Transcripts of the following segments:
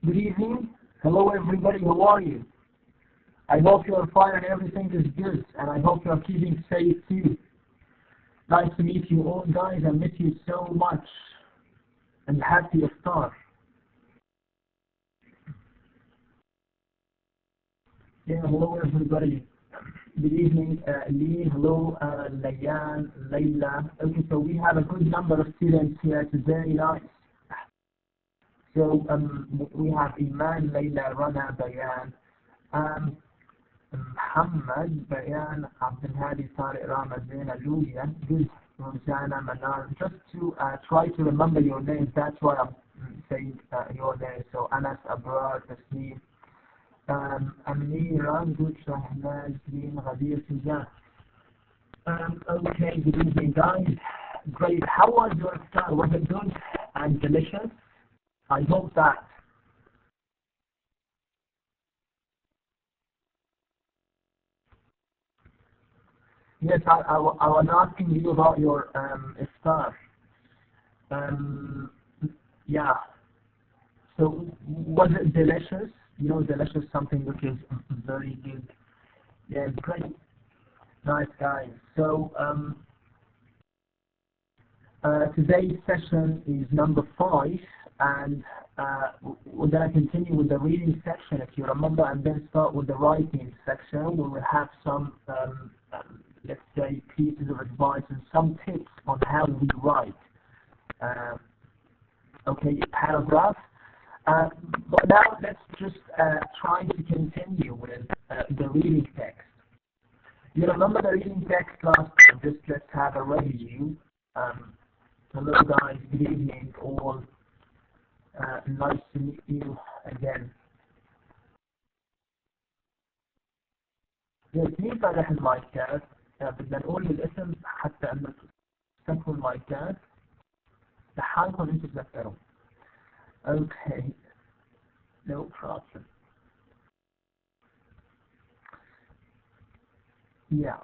Good evening. Hello everybody, how are you? I hope you are fine and everything is good, and I hope you are keeping safe too. Nice to meet you all guys, I miss you so much. And happy iftar. Yeah, hello everybody. Good evening, Lee. Hello, Layan, Layla. Okay, so we have a good number of students here. It's very nice. So we have Iman, Layla, Rana, Bayan. Um, محمد بيان عبد الهادي طارق رامز زينة لوليا good Rosanna Manar just to try to remember your names, that's why I'm saying your name. So Anas Abrar Tasneem Amira good Shahnaz Leen Ghadir Suzanne. Okay, good evening guys. Great, how was your start? Was it good and delicious? I hope that. Yes, I was asking you about your iftar. Um, yeah. So was it delicious? You know, delicious something which is very good. Yeah, great, nice guys. So today's session is number 5, and we're gonna continue with the reading section, if you remember, and then start with the writing section. We will have some, let's say, pieces of advice and some tips on how we write. Uh, okay, paragraph. But now let's just try to continue with the reading text. You remember the reading text last time? Just let's have a review. Hello guys, good evening all. Nice to meet you again. مين فاتح المايكات؟ بدنا نقول الاسم حتى انه تفتحوا المايكات لحالكم انتم تذكروا. Okay, no problem. Yeah.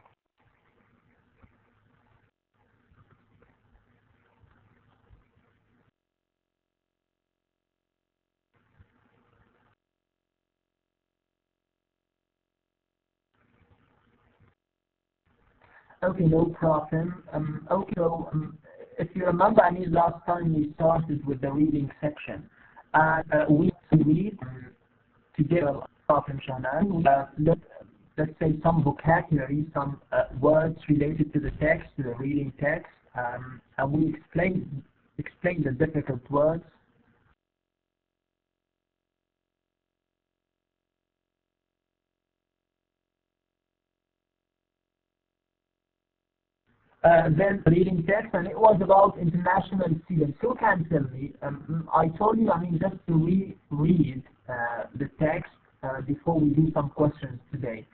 Okay, no problem. Okay, so if you remember, I mean, last time we started with the reading section. We read together, problem Shanan. Let's say some vocabulary, some words related to the text, to the reading text, and we explain the difficult words. Then reading text, and it was about international students. Who can tell me? I told you, I mean, just to read the text before we do some questions today.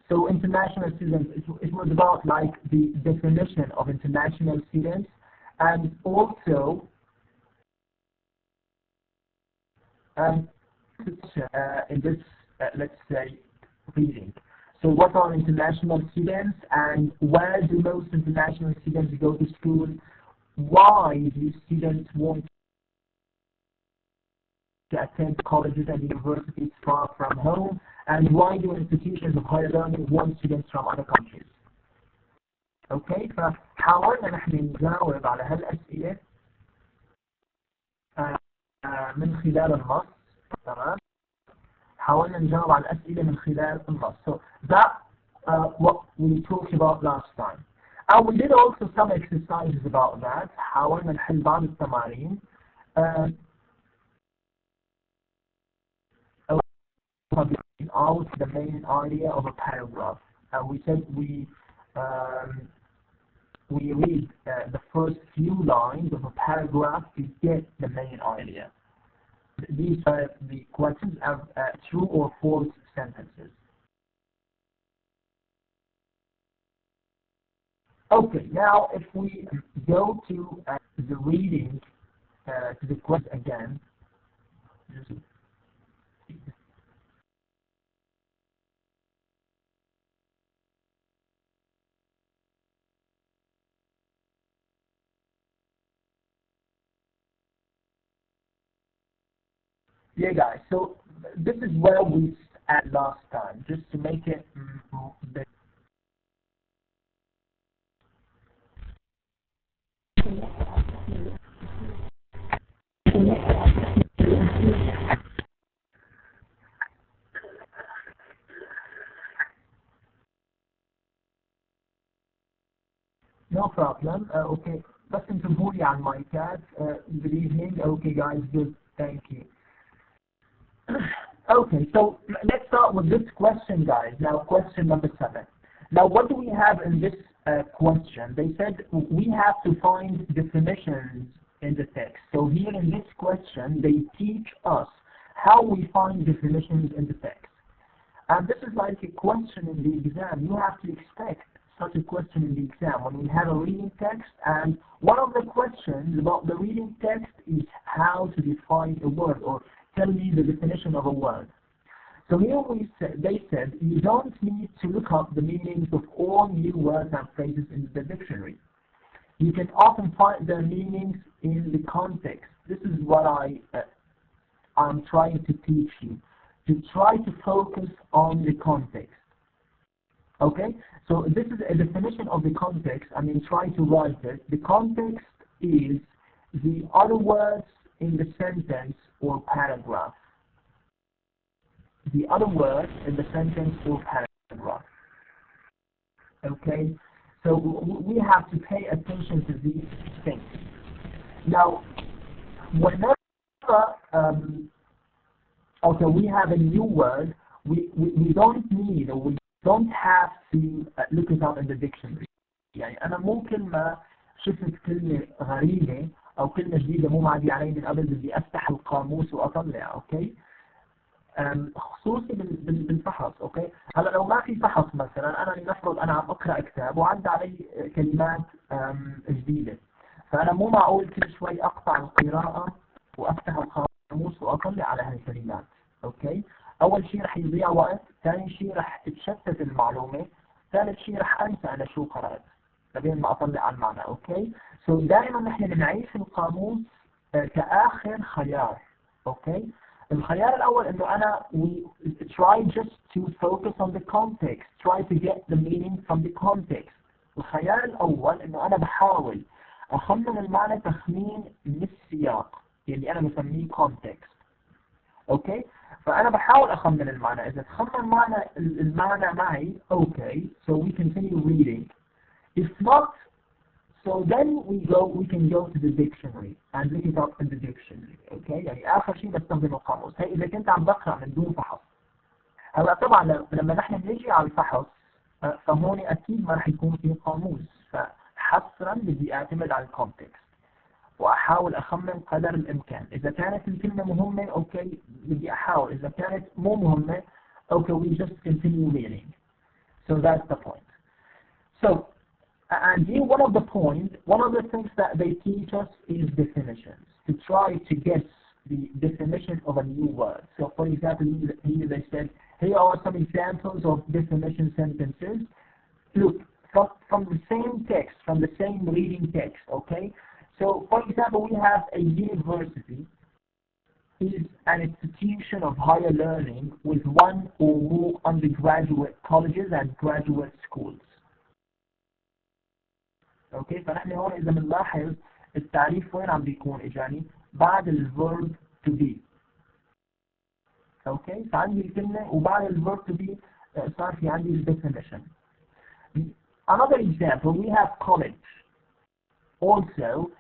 So international students, it was about like the definition of international students, and also in this, let's say, reading. So what are international students, and where do most international students go to school? Why do students want to attend colleges and universities far from home? And why do institutions of higher learning want students from other countries? اوكي، فحاولنا نحن نجاوب على هالأسئلة من خلال النص. تمام، حاولنا نجاوب على الأسئلة من خلال النص. So that what we talked about last time. And we did also some exercises about that. حاولنا نحل بعض التمارين. Out the main idea of a paragraph. And we said we read the first few lines of a paragraph to get the main idea. These are the questions of true or false sentences. Okay, now if we go to the reading, to the question again. Yeah, guys. So this is where we at last time, just to make it the no problem. Okay, بس انتبهوا لي على المايكات. Good evening. Okay, guys. Good. Thank you. Okay, so let's start with this question, guys. Now, question number 7. Now, what do we have in this question? They said we have to find definitions in the text. So here in this question, they teach us how we find definitions in the text. And this is like a question in the exam. You have to expect such a question in the exam when we have a reading text. And one of the questions about the reading text is how to define a word, or tell me the definition of a word. So here they said you don't need to look up the meanings of all new words and phrases in the dictionary. You can often find their meanings in the context. This is what I'm trying to teach you, to try to focus on the context. Okay, so this is a definition of the context. I mean, try to write it. The context is the other words in the sentence or paragraph. The other words in the sentence or paragraph. Okay, so we have to pay attention to these things. Now, whenever okay, we have a new word, we don't need, or we don't have to look it up in the dictionary. يعني أنا ممكن ما شفت كلمة غريبة أو كلمة جديدة مو معدي علي من قبل، بدي أفتح القاموس وأطلع. أوكي، خصوصي بالفحص. أوكي، هلا لو ما في فحص مثلا، أنا لنفرض أنا عم أقرأ كتاب وعدى علي كلمات جديدة، فأنا مو معقول كل شوي أقطع القراءة وأفتح القاموس وأطلع على هالكلمات. أوكي، أول شيء رح يضيع وقت، ثاني شيء رح تتشتت المعلومة، ثالث شيء رح أنسى أنا شو قرأت لبين ما أطلع على المعنى. أوكي، سو دائما نحن بنعيش القاموس كآخر خيار. أوكي، الخيار الأول إنه أنا we try just to focus on the context, try to get the meaning from the context. الخيار الأول إنه أنا بحاول أخمن المعنى تخمين من السياق اللي أنا بسميه context. أوكي، فأنا بحاول أخمن المعنى. إذا تخمن المعنى معي، أوكي, so we continue reading. If not, so then we can go to the dictionary and look it up in the dictionary. أوكي، يعني آخر شيء بستخدم القاموس. هي إذا كنت عم بقرأ من دون فحص. هلا طبعا لما نحن بنيجي على الفحص، فهون أكيد ما رح يكون في قاموس، فحصرا بدي أعتمد على الكونتكست وأحاول أخمن قدر الإمكان. إذا كانت الكلمة مهمة، أوكي، بدي أحاول. إذا كانت مو مهمة، أوكي, we just continue reading. So that's the point. So, and here one of the things that they teach us is definitions, to try to guess the definition of a new word. So for example, here they said, here are some examples of definition sentences. Look, from the same text, from the same reading text, okay? So, for example, we have a university is an institution of higher learning with one or more undergraduate colleges and graduate schools. Okay, فنحن هون إذا بنلاحظ التعريف وين عم بيكون إجاني بعد الverb to be. Okay, فعندي الكلمة وبعد الverb to be صار في عندي definition. Another example, we have college. Also,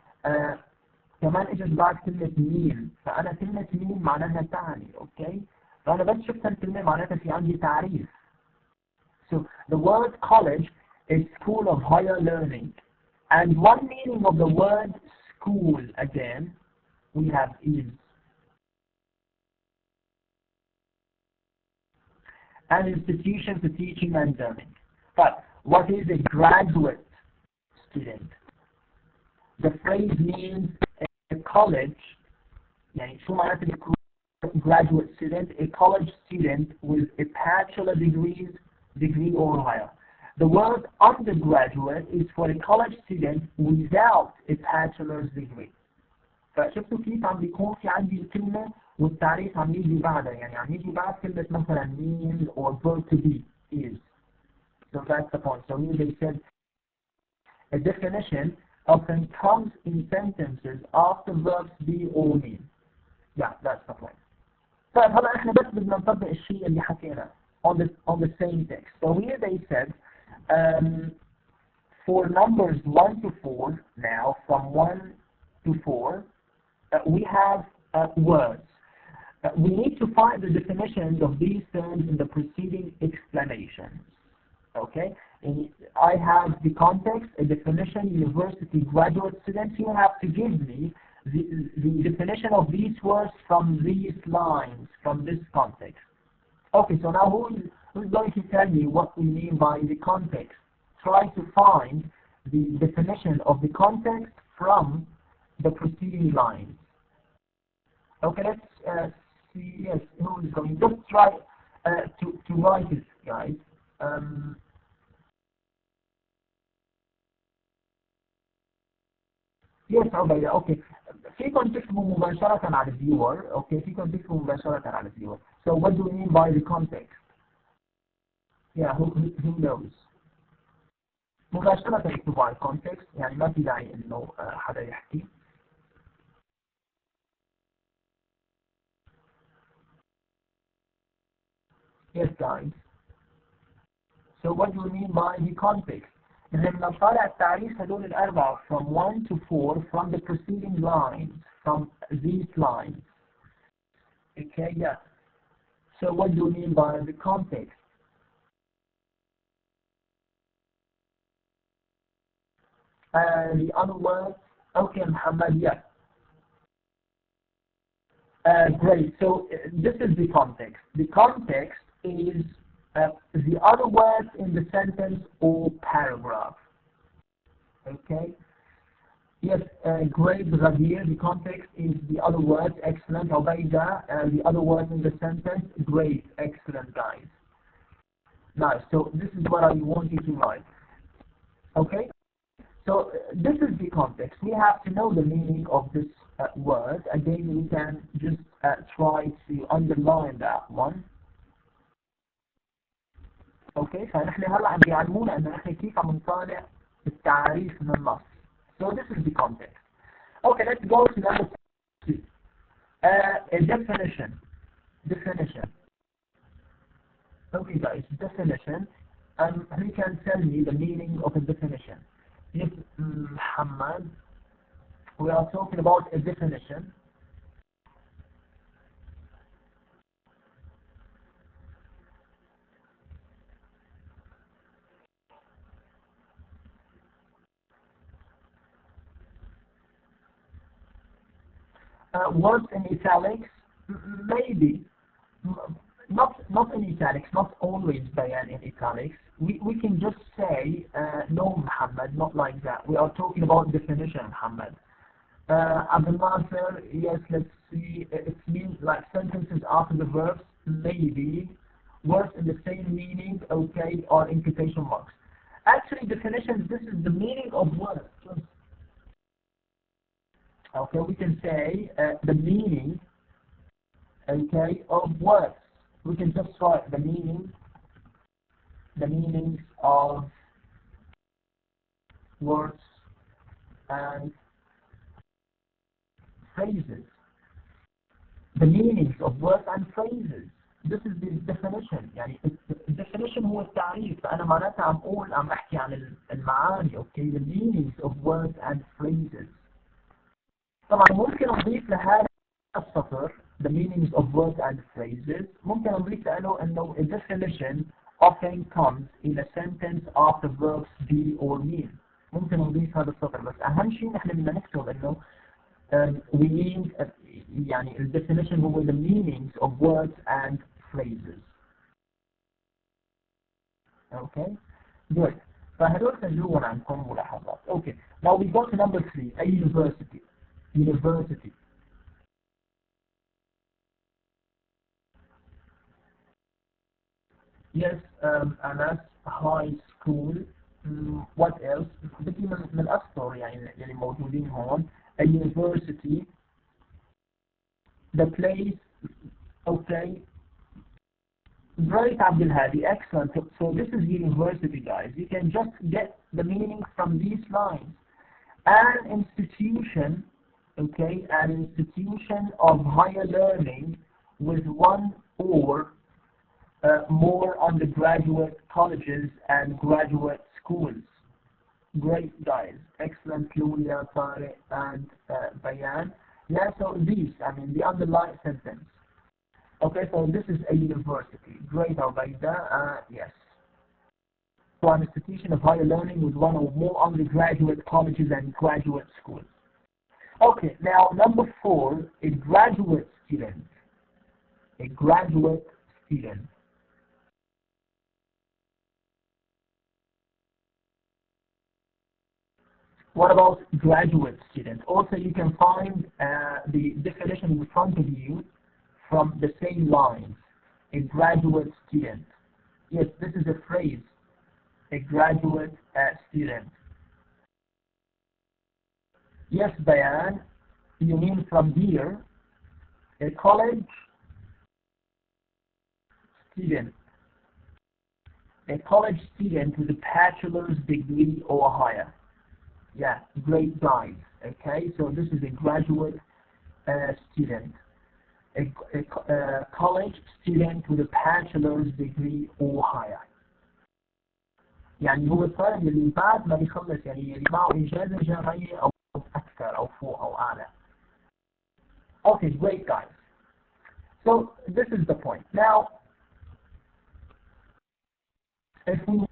كمان اجت بعد كلمة ميل، فأنا كلمة ميل معناها تعني. أوكي، فأنا بس شفت الكلمة معناتها في عندي تعريف. So the word college is school of higher learning, and one meaning of the word school again we have is an institution for teaching and learning. But what is a graduate student? The phrase means a college, يعني شو معناته graduate student? A college student with a bachelor degree or higher. The word undergraduate is for a college student without a bachelor's degree. فشفتوا كيف عم بيكون في عندي الكلمة والتعريف عم يجي بعدها، يعني عم يجي بعد كلمة مثلا mean or verb to be is. So that's the point. So here they said a definition often comes in sentences after verbs be or mean. Yeah, that's the point. طيب هلا احنا بس بدنا نطبق الشيء اللي حكيناه on the same text. So here they said for numbers 1 to 4 now, from 1 to 4, we have words. We need to find the definitions of these terms in the preceding explanations. Okay? And I have the context, a definition, university, graduate students. You have to give me the definition of these words from these lines, from this context. Okay, so now who's going to tell me what we mean by the context? Try to find the definition of the context from the preceding lines. Okay, let's see, yes, who is going? Just try to write it, guys. Yes, عبيدة. Okay. فيكم تكتبوا مباشرة على الفيور. Okay, فيكم تكتبوا مباشرة على الفيور. So what do we mean by the context? Yeah, who knows? مباشرة يكتبوا على الكونتكست، يعني ما في داعي إنه حدا يحكي. Yes, guys. So what do we mean by the context? لما نطالع التعريف هدول الأربعة from 1 to 4 from the preceding lines, from these lines. Okay, yeah. So what do we mean by the context? The other words, okay, Muhammad, yeah. Great. So this is the context. The context is the other words in the sentence or paragraph. Okay. Yes, great, Ghadir. The context is the other words. Excellent. Ubaida, the other words in the sentence. Great. Excellent, guys. Nice. So this is what I want you to write. Okay. So this is the context. We have to know the meaning of this word, and then we can just try to underline that one. Okay, فنحن هلا عم بيعلمونا انه نحن كيف عم نطالع التعريف من النص. So this is the context. Okay, let's go to number 2. A definition. Definition. Okay, guys, definition. Who can tell me the meaning of a definition? Yes, Muhammad. We are talking about a definition. Words in italics, maybe. Not in italics, not always bayan in italics. We can just say, no, Muhammad, not like that. We are talking about definition, Muhammad. Abdul Nasser, yes, let's see, it means like sentences after the verbs, maybe. Words in the same meaning, okay, or in quotation marks. Actually, definitions, this is the meaning of words. Okay, we can say the meaning, okay, of words. We can just write the meanings of words and phrases. The meanings of words and phrases. This is the definition. يعني definition هو التعريف. فأنا معناتها عم أحكي عن المعاني. Okay, the meanings of words and phrases. طبعا ممكن نضيف لهذا السطر the meanings of words and phrases. ممكن نضيف له إنه a definition often comes in a sentence after verbs be or mean. ممكن نضيف هذا السطر، بس أهم شيء نحن بدنا نكتب إنه we mean يعني the definition هو the meanings of words and phrases. Okay, good. فهدول سجلوهم عندكم ملاحظات. Okay, now we go to number 3, a university. University. Yes, Anas, high school. What else? بدي من الأسطر يعني اللي موجودين هون. A university. the place. Okay, great, Abdul Hadi, excellent. So this is university, guys. You can just get the meaning from these lines. An institution, okay, an institution of higher learning with one or more undergraduate colleges and graduate schools. Great, guys. Excellent, Lulia, Tariq, and Bayan. Yeah, so these, I mean, the underlying sentence. Okay, so this is a university. Great, Albaida. Yes. So an institution of higher learning with one or more undergraduate colleges and graduate schools. Okay, now number 4, a graduate student. A graduate student. What about graduate student? Also, you can find the definition in front of you from the same lines. A graduate student. Yes, this is a phrase. A graduate student. Yes, Bayan, you mean from here, a college student. A college student with a bachelor's degree or higher. Yeah, great, guys. Okay, so this is a graduate student. A college student with a bachelor's degree or higher. يعني هو الطالب اللي بعد ما بيخلص يعني اللي معه إجازة جامعية أو أكثر أو فوق أو أعلى. Okay, great, guys. So this is the point. Now, if we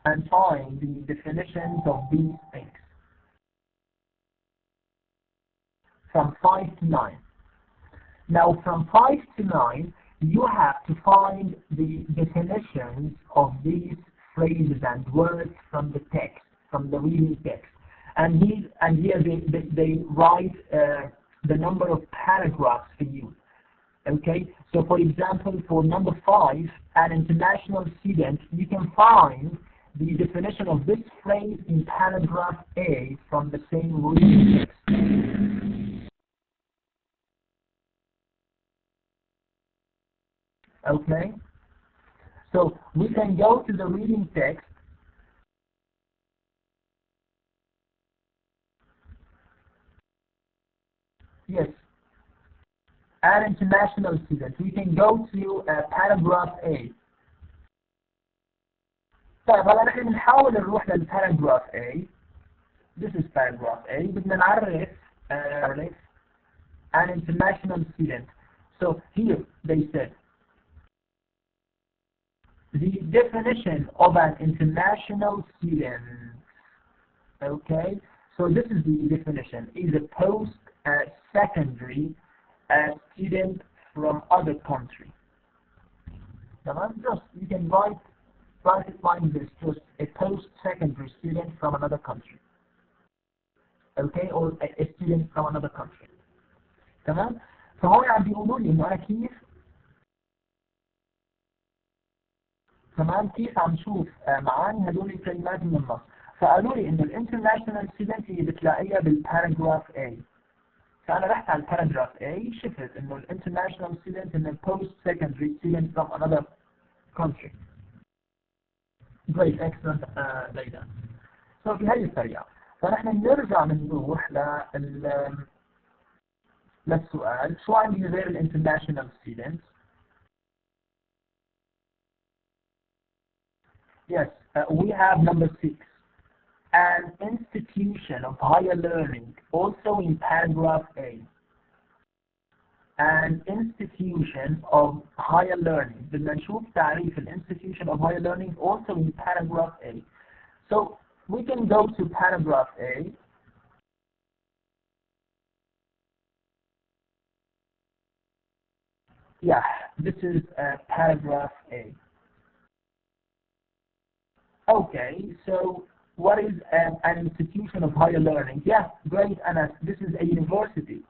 and find the definitions of these things from 5 to 9. Now, from 5 to 9, you have to find the definitions of these phrases and words from the text, from the reading text. And here they write the number of paragraphs for you. Okay, so for example, for number 5, an international student, you can find the definition of this phrase in paragraph A from the same reading text. Okay, so we can go to the reading text. Yes, an international student. We can go to paragraph A. طيب هلا نحن بنحاول نروح للباراجراف A. This is paragraph A. بدنا نعرف an international student. So here they said the definition of an international student. Okay, so this is the definition: is a post-secondary student from other country. Just you can write it like this: just a post-secondary student from another country. Okay, or a student from another country. تمام؟ فهون عم بيقولوا لي انه انا كيف عم شوف معاني هدول الكلمات من النص. فقالوا لي انه الانترناشونال ستودنت هي بتلاقيها بالباراجراف A. فانا رحت على الباراجراف A شفت انه الانترناشونال ستودنت انه post secondary student from another country. Great, excellent, ليلى. So في هذه الطريقة فنحن نرجع نروح للسؤال شو عندي غير الانترناشونال ستودنت. Yes, we have number 6. An institution of higher learning, also in paragraph A. An institution of higher learning. بدنا نشوف تعريف institution of higher learning also in paragraph A. So we can go to paragraph A. Yeah, this is paragraph A. Okay, so what is an institution of higher learning? Yeah, great, Anas. This is a university.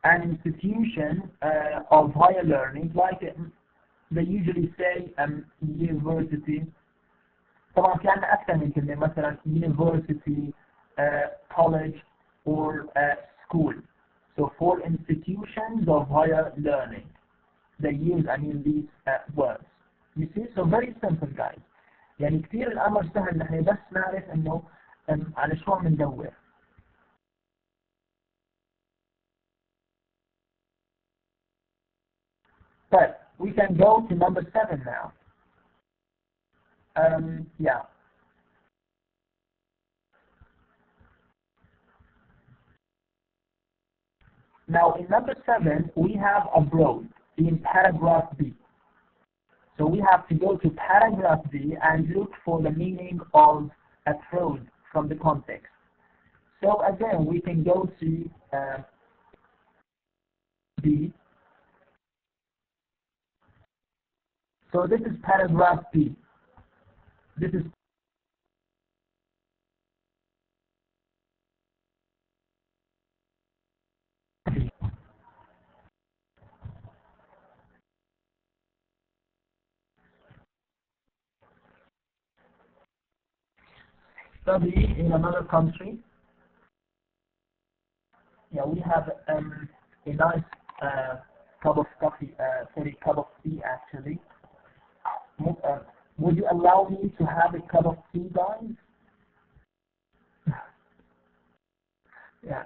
An institution of higher learning, like they usually say university. طبعا في عندنا أكثر من كلمة مثلا university college, or school. So for institutions of higher learning, they use these words. You see, so very simple guys. يعني كثير الأمر سهل، نحن بس نعرف إنه على شو عم ندور. But we can go to number 7 now. Yeah. Now in number 7, we have abroad in paragraph B. So we have to go to paragraph B and look for the meaning of abroad from the context. So again, we can go to B. So this is paragraph B. This is study in another country. Yeah, we have a nice cup of coffee, sorry, cup of tea actually. Would you allow me to have a cup of tea, guys? Yeah.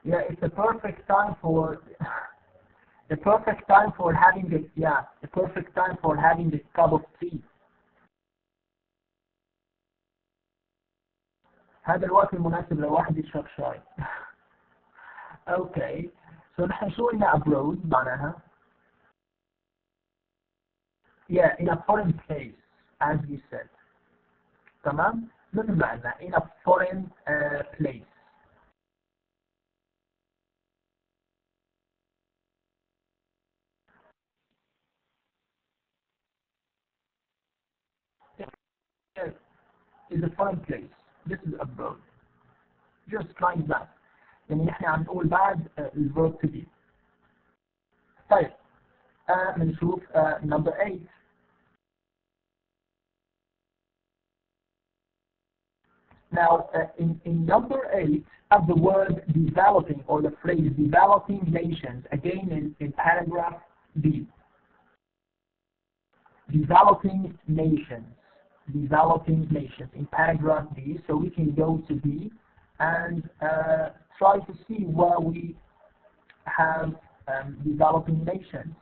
Yeah, it's the perfect time for the perfect time for having the perfect time for having a cup of tea. هذا الوقت المناسب لواحد يشرب شاي. Okay. So نحن شو قلنا abroad معناها؟ Yeah, in a foreign place, as you said. تمام؟ مثل ما قلنا in a foreign place. Yes, is a foreign place. This is abroad. Just like that. يعني نحن عم نقول بعد الverb to be. طيب بنشوف number 8. Now, in number 8, of the word developing or the phrase developing nations, again in paragraph B. Developing nations in paragraph B. So we can go to B and try to see where we have developing nations.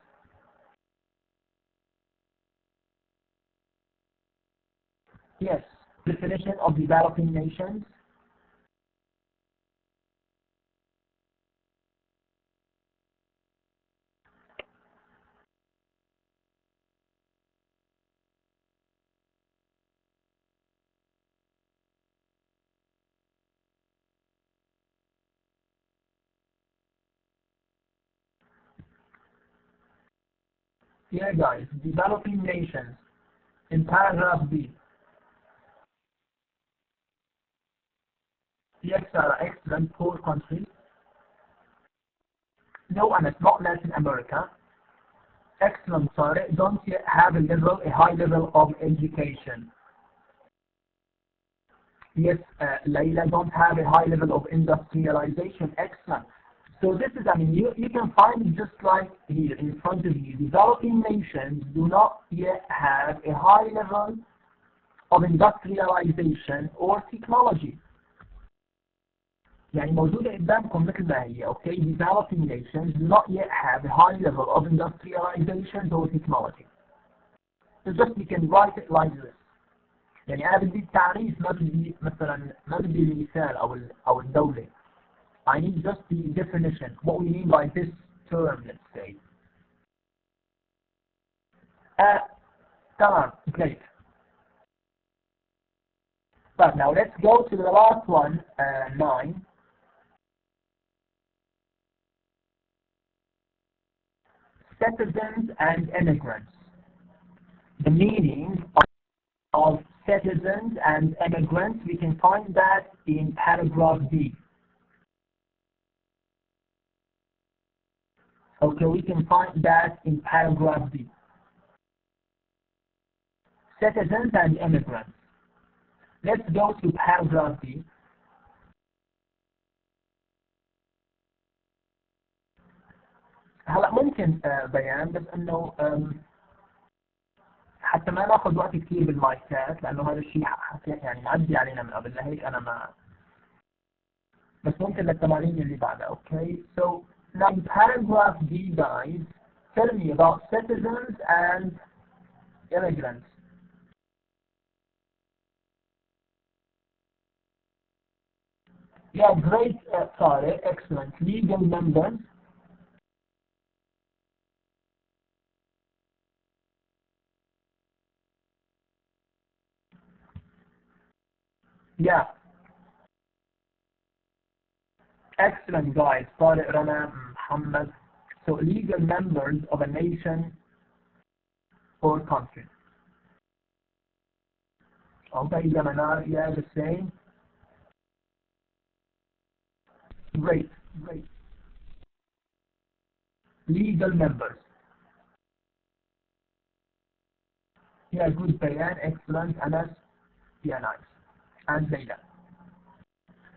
Yes, definition of developing nations. Yeah, guys, developing nations in paragraph B. Yes, Sarah, excellent, poor countries. No, and it's not Latin America. Excellent, Sarah. Don't yet have a high level of education. Yes, Layla, don't have a high level of industrialization. Excellent. So this is, you can find it just like here in front of you. Developing nations do not yet have a high level of industrialization or technology. يعني موجودة قدامكم مثل ما هي. Okay, developing nations do not yet have a high level of industrialization or technology. So just you can write it like this. يعني أنا بدي التعريف، ما بدي مثلا ما بدي المثال أو الدولة. I need just the definition. What we mean by this term, let's say. تمام, great. But now let's go to the last one, 9. Citizens and immigrants. The meaning of citizens and immigrants, we can find that in paragraph B. Okay, we can find that in paragraph B. citizens and immigrants. Let's go to paragraph B. هلا ممكن بيان بس انه حتى ما ناخذ وقت كثير بالمايكات لانه هذا الشيء يعني معدي علينا من قبل لهيك انا ما بس ممكن للتمارين اللي بعدها. Okay, so now in paragraph D guys, tell me about citizens and immigrants. Yeah, great, sorry, excellent. Legal members. Yeah. Excellent guys. Tariq, Rana, Muhammad. So legal members of a nation or country. Okay, Yamanar, yeah, the same. Great, great. Legal members. Yeah, good Bayan, excellent. Anas, yeah, nice. And Layla.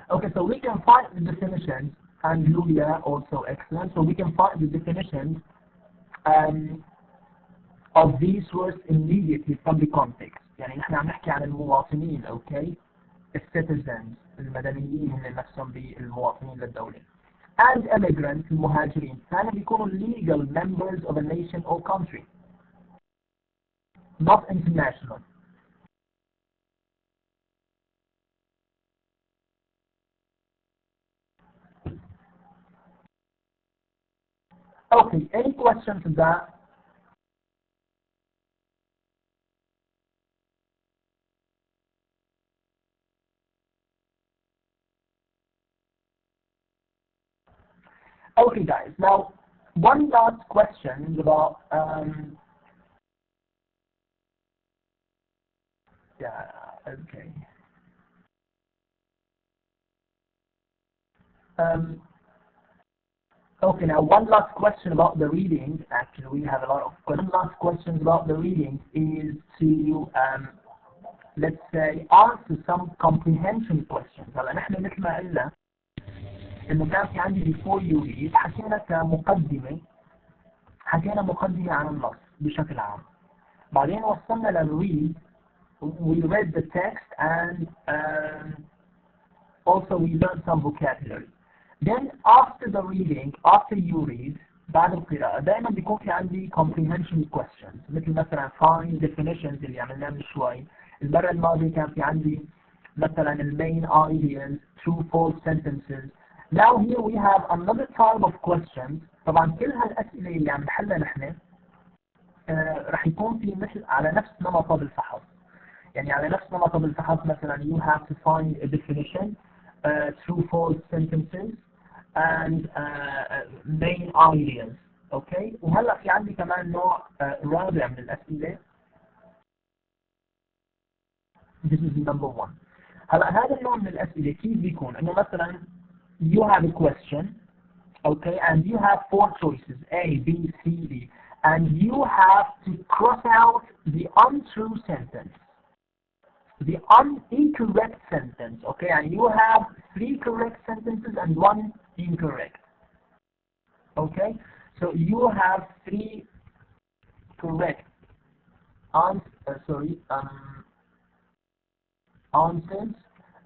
Okay, so we can find the definitions, and Lulia also excellent. So we can find the definitions of these words immediately from the context. يعني نحن عم نحكي عن المواطنين، okay? الcitizens المدنيين هم نفسهم بالمواطنين للدولة. And immigrants المهاجرين كانوا بيكونوا legal members of a nation or country. Not international. Okay, any questions on that? Okay guys, now one last question is about yeah, okay. Okay, now one last question about the reading. Actually, we have a lot of questions. One last question about the reading is to let's say answer some comprehension questions. هلا نحن مثل ما قلنا انه كان في عندي before you read حكينا كمقدمة، حكينا مقدمة عن النص بشكل عام. بعدين وصلنا للread. We read the text and also we learned some vocabulary. Then after the reading, after you read, بعد القراءة دائما بيكون في عندي comprehension questions مثل مثلا find definitions اللي عملناه من شوي. المرة الماضية كان في عندي مثلا main ideas, true false sentences. Now here we have another type of questions. طبعا كل هالأسئلة اللي عم نحلها نحن رح يكون في مثل على نفس نمط الفحص. يعني على نفس نمط الفحص مثلا you have to find a definition, true false sentences and main ideas. Okay, وهلا في عندي كمان نوع رابع من الأسئلة. This is number one. هلا هذا النوع من الأسئلة كيف بيكون؟ إنه مثلا you have a question, okay, and you have four choices A, B, C, D, and you have to cross out the untrue sentence, the incorrect sentence, okay, and you have 3 correct sentences and 1 incorrect. Okay, so you have 3 correct answers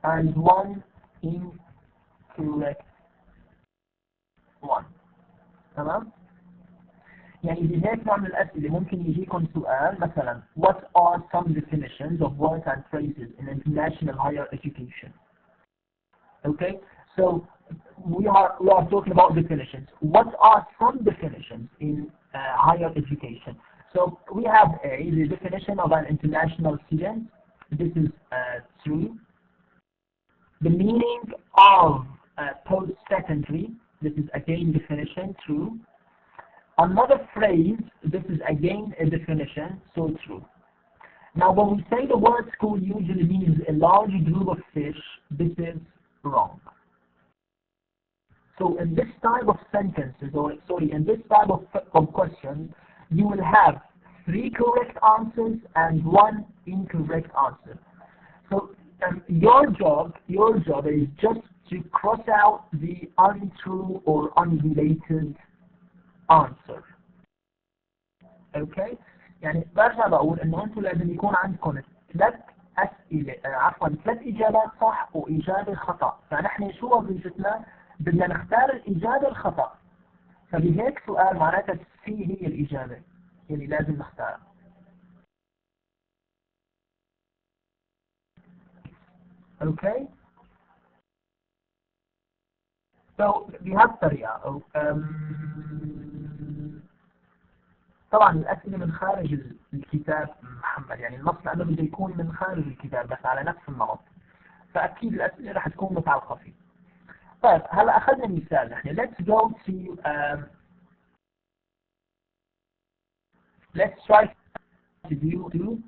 and 1 incorrect one. تمام؟ يعني بهيك نوع من الأسئلة ممكن يجيكم سؤال مثلا what are some definitions of words and phrases in international higher education? Okay, so we are talking about definitions. What are some definitions in higher education? So we have A, the definition of an international student. This is true. The meaning of post-secondary. This is again definition, true. Another phrase, this is again a definition, so true. Now when we say the word school usually means a large group of fish, this is wrong. So in this type of sentences, or sorry, in this type of questions, you will have 3 correct answers and 1 incorrect answer. So your job is just to cross out the untrue or unrelated answer. اوكي؟ يعني برجع بقول انه انتم لازم يكون عندكم 3 اسئله عفوا 3 اجابات صح واجابه خطا، فنحن شو وظيفتنا؟ بدنا نختار الاجابه الخطا. فبهيك سؤال معناتها سي هي الاجابه اللي لازم نختارها. اوكي؟ So بهالطريقه طبعا الأسئلة من خارج الكتاب محمد، يعني النص لأنه بده يكون من خارج الكتاب بس على نفس النمط، فأكيد الأسئلة رح تكون متعلقة فيه. طيب هلا أخذنا مثال نحن. Let's try to do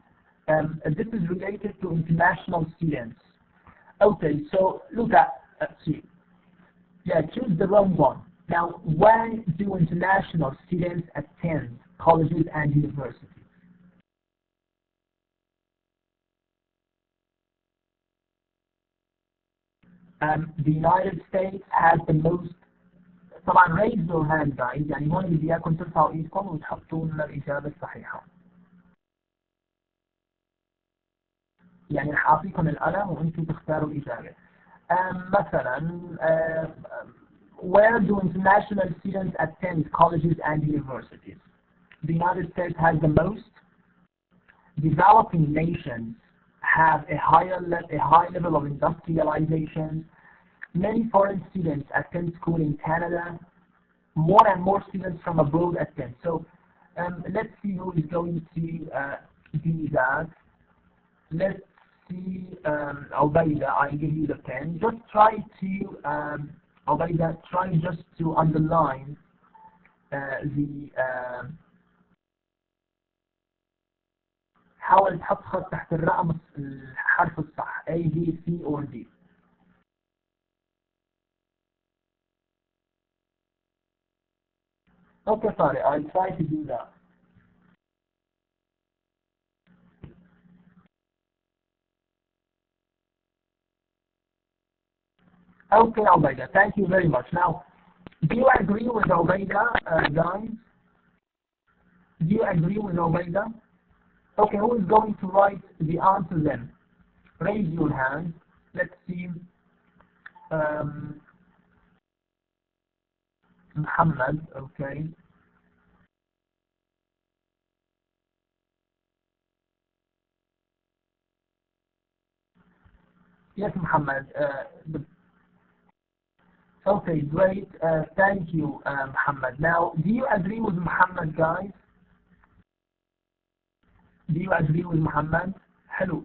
this is related to international students. Okay, so look at see. Yeah, choose the wrong one. Now, when do international students attend colleges and universities? The United States has the most. طبعا raise your hand guys، يعني هون بدي اياكم ترفعوا ايدكم وتحطوا لنا الاجابه الصحيحه. يعني رح اعطيكم القلم وانتم تختاروا الاجابه. مثلا where do international students attend colleges and universities? The United States has the most. Developing nations have a high level of industrialization. Many foreign students attend school in Canada. More and more students from abroad attend. So let's see who is going to do that. Let's see, Ubaida, I'll give you the pen. Just try to, Ubaida, try just to underline حاول تحط خط تحت الرقم الحرف الصح A, B, C or D. Okay, sorry, I'll try to do that. Okay, Ubaida, thank you very much. Now, do you agree with Ubaida, guys? Do you agree with Ubaida? Okay, who is going to write the answer then? Raise your hand. Let's see. Muhammad, okay. Yes, Muhammad. Okay, great. Thank you, Muhammad. Now, do you agree with Muhammad, guys? Do you agree with Muhammad? حلو.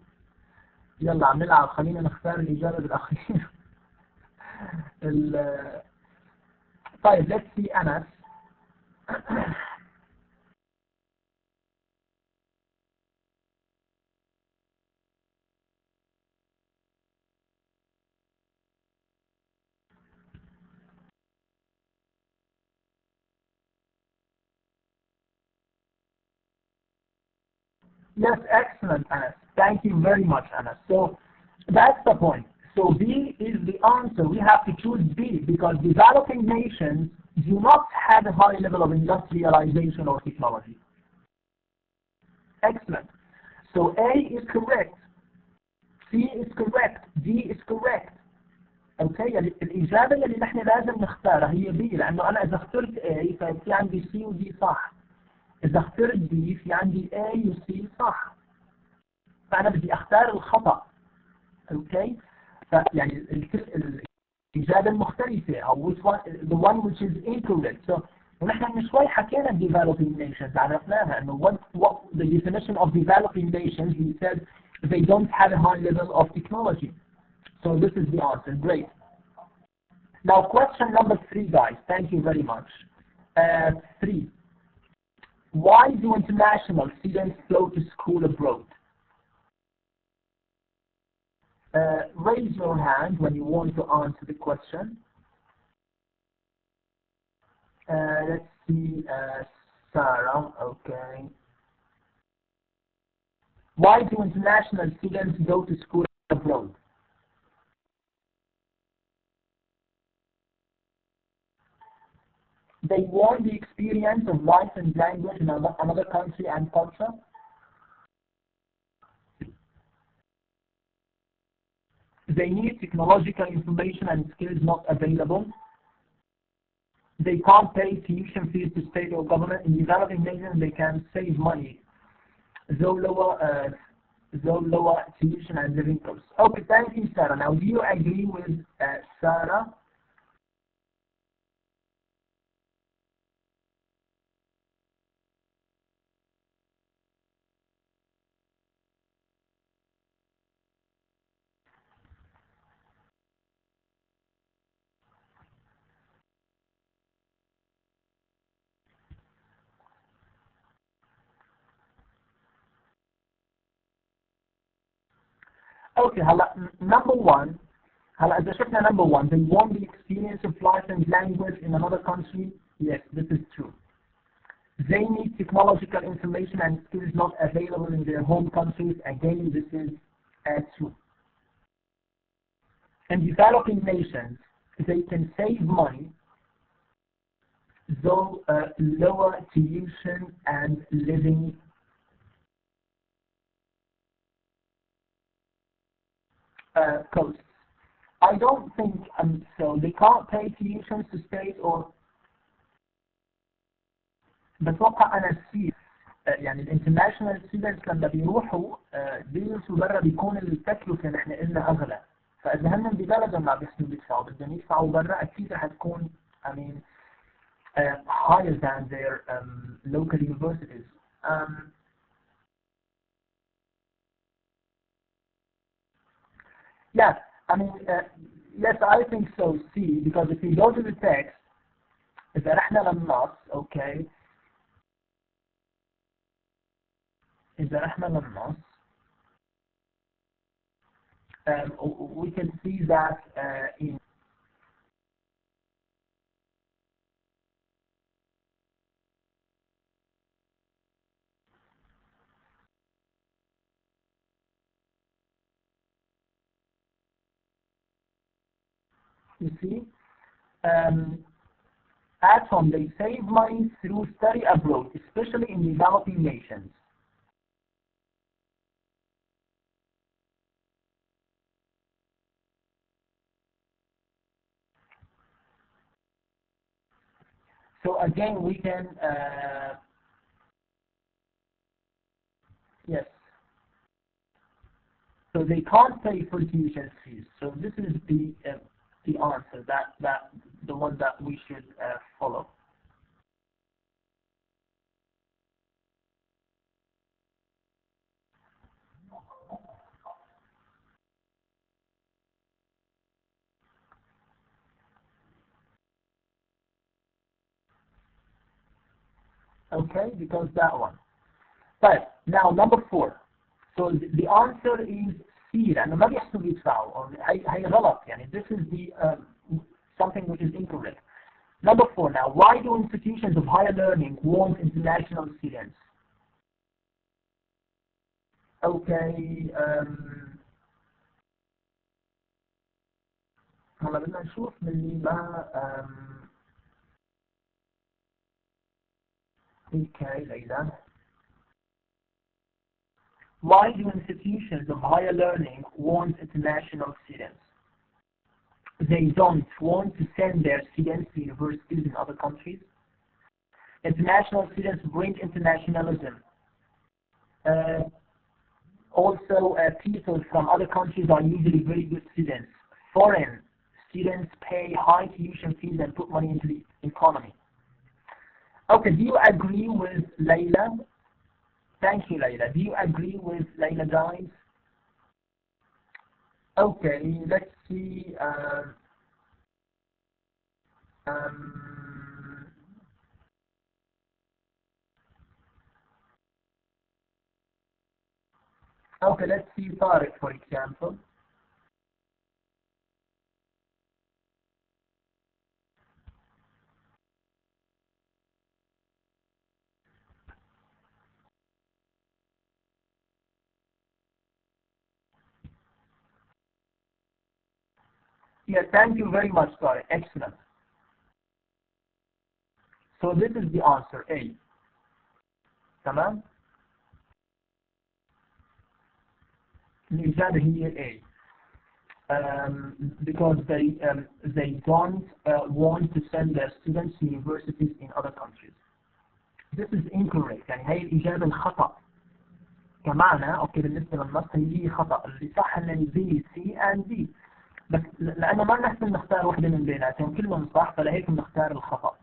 يلا عم نلعب، خلينا نختار الإجابة بالأخير. طيب let's see أنس. Yes, excellent, Anas. Thank you very much, Anas. So that's the point. So B is the answer. We have to choose B because developing nations do not have a high level of industrialization or technology. Excellent. So A is correct. C is correct. D is correct. اوكي الإجابة اللي نحن لازم نختارها هي B، لأنه أنا إذا اخترت A ففي عندي C و D صح. إذا اخترت D في عندي A و C صح. فأنا بدي أختار الخطأ. اوكي فيعني الإجابة المختلفة أو the one which is incorrect. So ونحن من شوي حكينا developing nations، عرفناها إنه what the definition of developing nations. We said they don't have a high level of technology. So this is the answer. Great. Now question number 3, guys. Thank you very much. 3. Why do international students go to school abroad? Raise your hand when you want to answer the question. Let's see, Sarah, okay. Why do international students go to school abroad? They want the experience of life and language in another country and culture. They need technological information and skills not available. They can't pay tuition fees to state or government. In developing nations, they can save money, though lower tuition and living costs. Okay, thank you, Sarah. Now, do you agree with Sarah? Okay, number one, إذا شفنا number one, they want the experience of life and language in another country. Yes, this is true. They need technological information and skills not available in their home countries. Again, this is true. In developing nations, they can save money, though lower tuition and living costs. I don't think so. They can't pay tuitions to state or بتوقع أنا السيف يعني الانترناشونال ستودنتس لما بيروحوا بيدرسوا برا بيكون التكلفة نحن قلنا أغلى فإذا هن ببلدهم ما بيحسنوا يدفعوا بدهم يدفعوا برا أكيد رح تكون I mean higher than their local universities. Yes, I mean yes I think so. See, because if you go to the text إذا رحنا للنص okay إذا رحنا للنص we can see that in you see at home they save money through study abroad, especially in developing nations. So again we can yes. So they can't pay for tuition fees. So this is the answer that the one that we should follow. Okay, because that one. But now number 4. So the answer is C لأنه ما بيحسوا يدفعوا or هي غلط يعني this is the something which is incorrect. Number 4 now, why do institutions of higher learning want international students? Okay, هلا بدنا نشوف من اللي ما okay ليلى. Why do institutions of higher learning want international students? They don't want to send their students to universities in other countries. International students bring internationalism. Also, people from other countries are usually very good students. Foreign students pay high tuition fees and put money into the economy. Okay, do you agree with Layla? Thank you, Layla. Do you agree with Layla, guys? Okay, let's see. Okay, let's see Tariq, for example. Yeah, thank you very much, sorry. Excellent. So this is the answer, A. تمام؟ الإجابة هي A. Because they don't want to send their students to universities in other countries. This is incorrect. يعني هي الإجابة الخطأ. كمعنى أوكي بالنسبة للنص هي خطأ. اللي صح إن B, C and D. بس لأنه ما نحسن نختار واحدة من بيناتهم كلهم صح فلهيك بنختار الخطأ.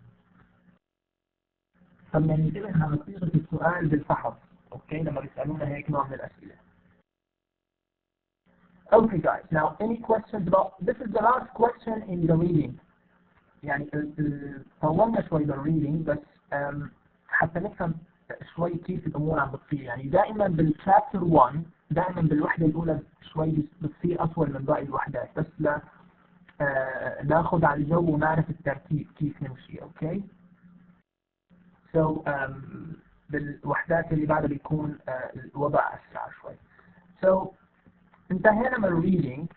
فبننتبه على صيغة السؤال بالفحص. أوكي لما بيسألونا هيك نوع من الأسئلة. Okay guys, now any questions about this is the last question in the reading. يعني طولنا شوي بالreading بس حتى نفهم شوي كيف الأمور عم بتصير. يعني دائما بالchapter 1 دائما بالوحدة الأولى شوي بتصير أطول من باقي الوحدات بس لا ناخذ على الجو ونعرف الترتيب كيف نمشي. اوكي so بالوحدات اللي بعدها بيكون الوضع أسرع شوي. so انتهينا من reading.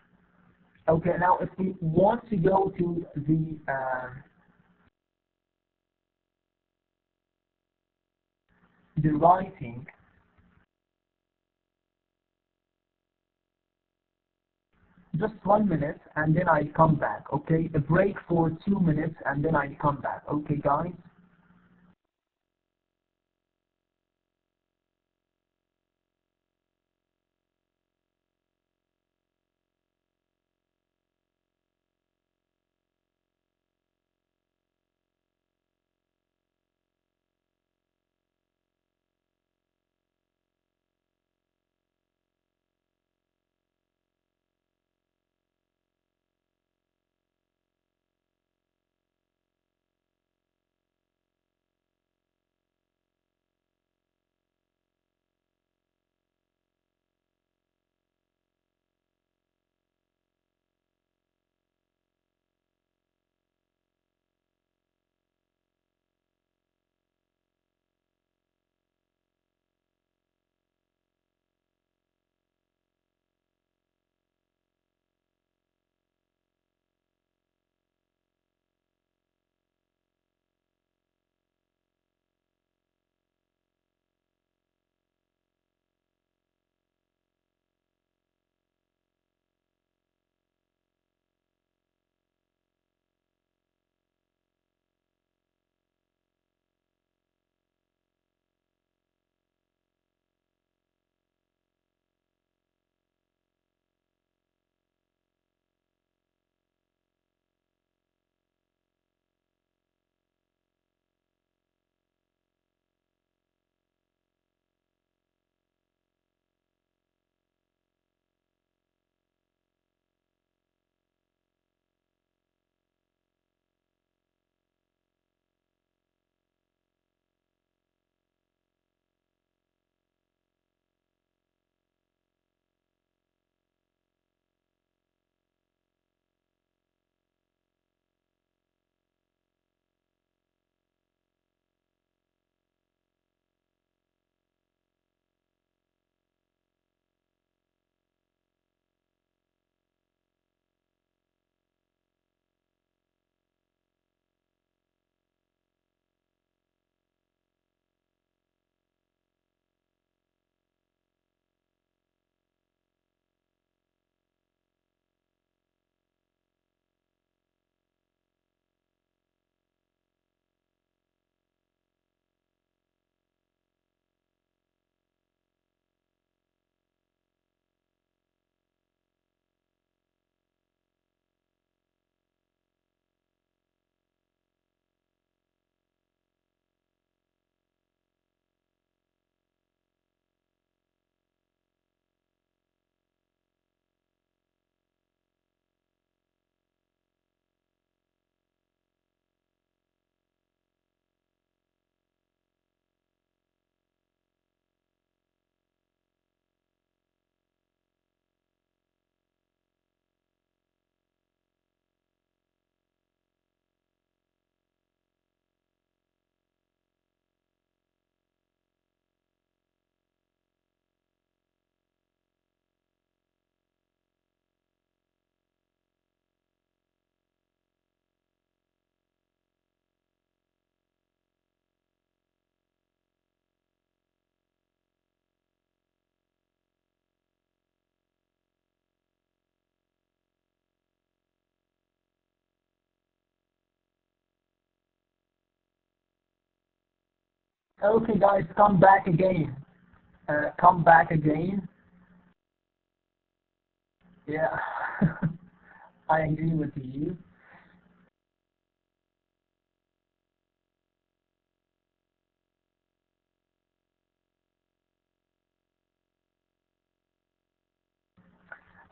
Okay, now if we want to go to the writing, just 1 minute and then I come back. Okay, a break for 2 minutes and then I come back. Okay guys. Okay, guys, come back again. Come back again. Yeah, I agree with you.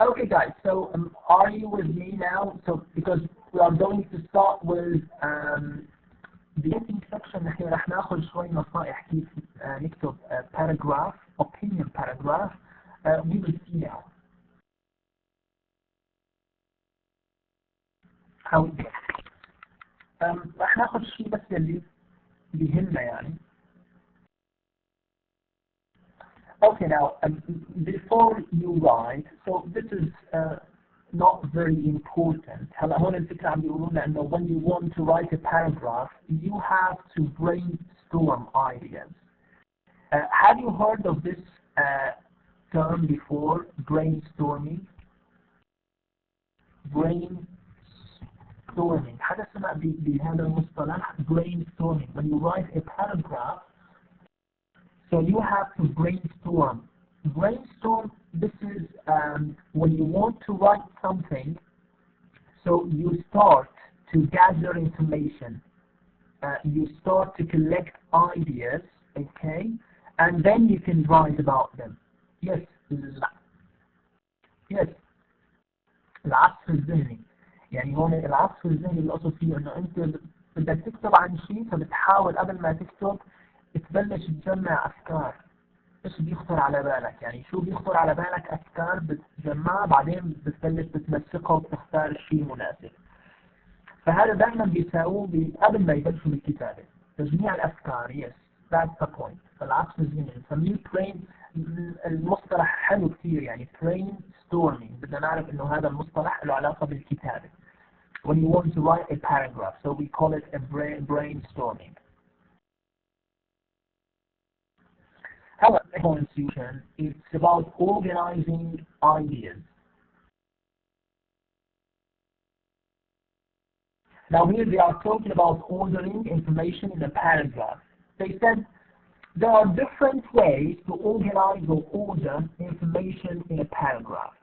Okay, guys, so are you with me now? So, because we are going to start with the ending section. نحن راح ناخذ شوي نصائح كيف نكتب paragraph, opinion paragraph. We will see now how it goes. راح ناخذ شيء بس اللي بيهمنا يعني. Okay, now before you write, so this is not very important. هلا هون الفكرة عم بيقولوا لنا إنه when you want to write a paragraph, you have to brainstorm ideas. Have you heard of this term before? Brainstorming. Brainstorming. حدا سمع بهذا المصطلح brainstorming. When you write a paragraph, so you have to brainstorm. Brainstorm, this is when you want to write something, so you start to gather information. You start to collect ideas, okay? And then you can write about them. Yes, لا. Yes, العصف الذهني. يعني هون العصف الذهني اللي أقصد فيه إنه أنت بدك تكتب عن شيء فبتحاول قبل ما تكتب تبلش تجمع أفكار. إيش بيخطر على بالك؟ يعني شو بيخطر على بالك أفكار بتجمعها بعدين بتبلش بتنسقها وبتختار الشيء المناسب. فهذا دائما بيساووه قبل ما يبلشوا بالكتابة. تجميع الأفكار. Yes, that's the point. فالعصف الذهني نسميه brain. المصطلح حلو كثير يعني brainstorming. بدنا نعرف إنه هذا المصطلح له علاقة بالكتابة. When you want to write a paragraph, so we call it a brainstorming. However, constitution, it's about organizing ideas. Now here they are talking about ordering information in a paragraph. They said there are different ways to organize or order information in a paragraph.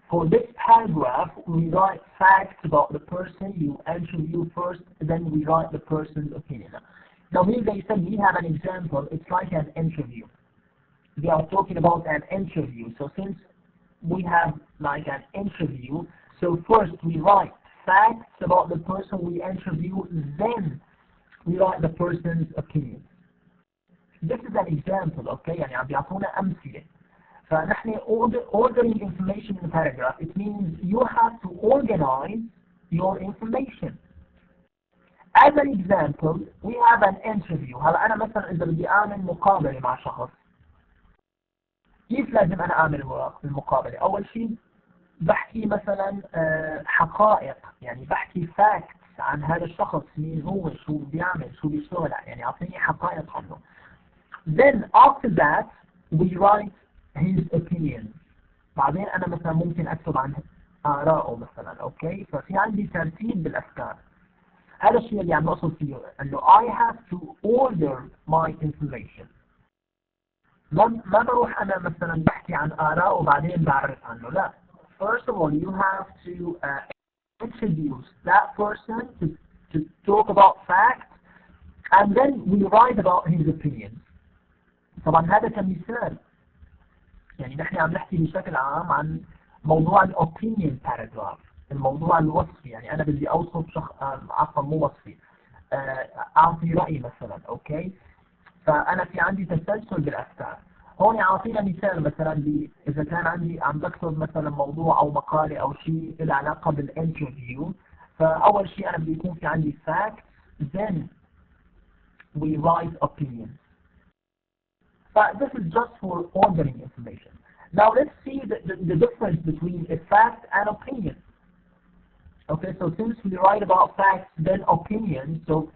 For this paragraph, we write facts about the person you interview first, then we write the person's opinion. Now here they said we have an example, it's like an interview. They are talking about an interview. So since we have like an interview, so first we write facts about the person we interview, then we write the person's opinion. This is an example, okay? يعني عم بيعطونا أمثلة. فنحن ordering information in a paragraph, it means you have to organize your information. As an example, we have an interview. هلا أنا مثلا إذا بدي أعمل مقابلة مع شخص، كيف لازم أنا أعمل المقابلة؟ أول شيء بحكي مثلا حقائق، يعني بحكي facts عن هذا الشخص، مين هو، شو بيعمل، شو بيشتغل، يعني أعطيني حقائق عنه. Then after that we write his opinion. بعدين أنا مثلا ممكن أكتب عن آراءه مثلا، أوكي؟ ففي عندي ترتيب بالأفكار. هذا الشيء اللي عم نقصد فيه إنه I have to order my information. ما بروح أنا مثلا بحكي عن آراء وبعدين بعرف عنه، لا. First of all, you have to introduce that person to talk about facts, and then we write about his opinions. طبعا هذا كمثال، يعني نحن عم نحكي بشكل عام عن موضوع الopinion paragraph، الموضوع الوصفي. يعني أنا بدي أوصف شخص، عفوا مو وصفي، أعطي رأي مثلا، أوكي؟ فأنا في عندي تسلسل بالأفكار. هون أعطينا مثال مثلا إذا كان عندي عم بكتب مثلا موضوع أو مقالة أو شيء له علاقة بالانترفيو، فأول شيء أنا بدي يكون في عندي facts, then we write opinions. But this is just for ordering information. Now let's see the difference between a fact and opinion. Okay, so since we write about facts, then opinions, so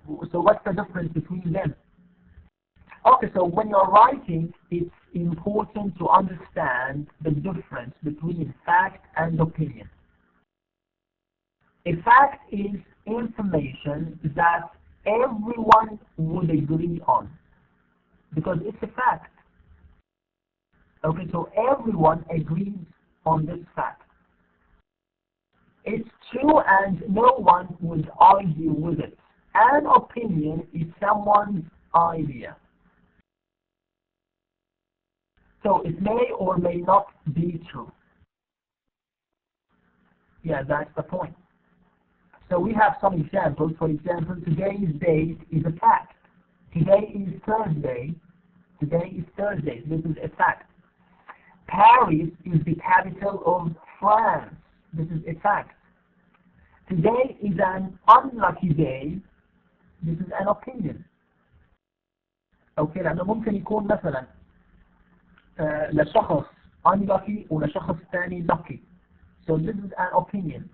what's the difference between them? Okay, so when you're writing, it's important to understand the difference between fact and opinion. A fact is information that everyone would agree on, because it's a fact. Okay, so everyone agrees on this fact. It's true and no one would argue with it. An opinion is someone's idea. So it may or may not be true. Yeah, that's the point. So we have some examples. For example, today's date is a fact. Today is Thursday. Today is Thursday. This is a fact. Paris is the capital of France. This is a fact. Today is an unlucky day. This is an opinion. اوكي لانه ممكن يكون مثلا لشخص unlucky ولشخص ثاني lucky. So this is an opinion.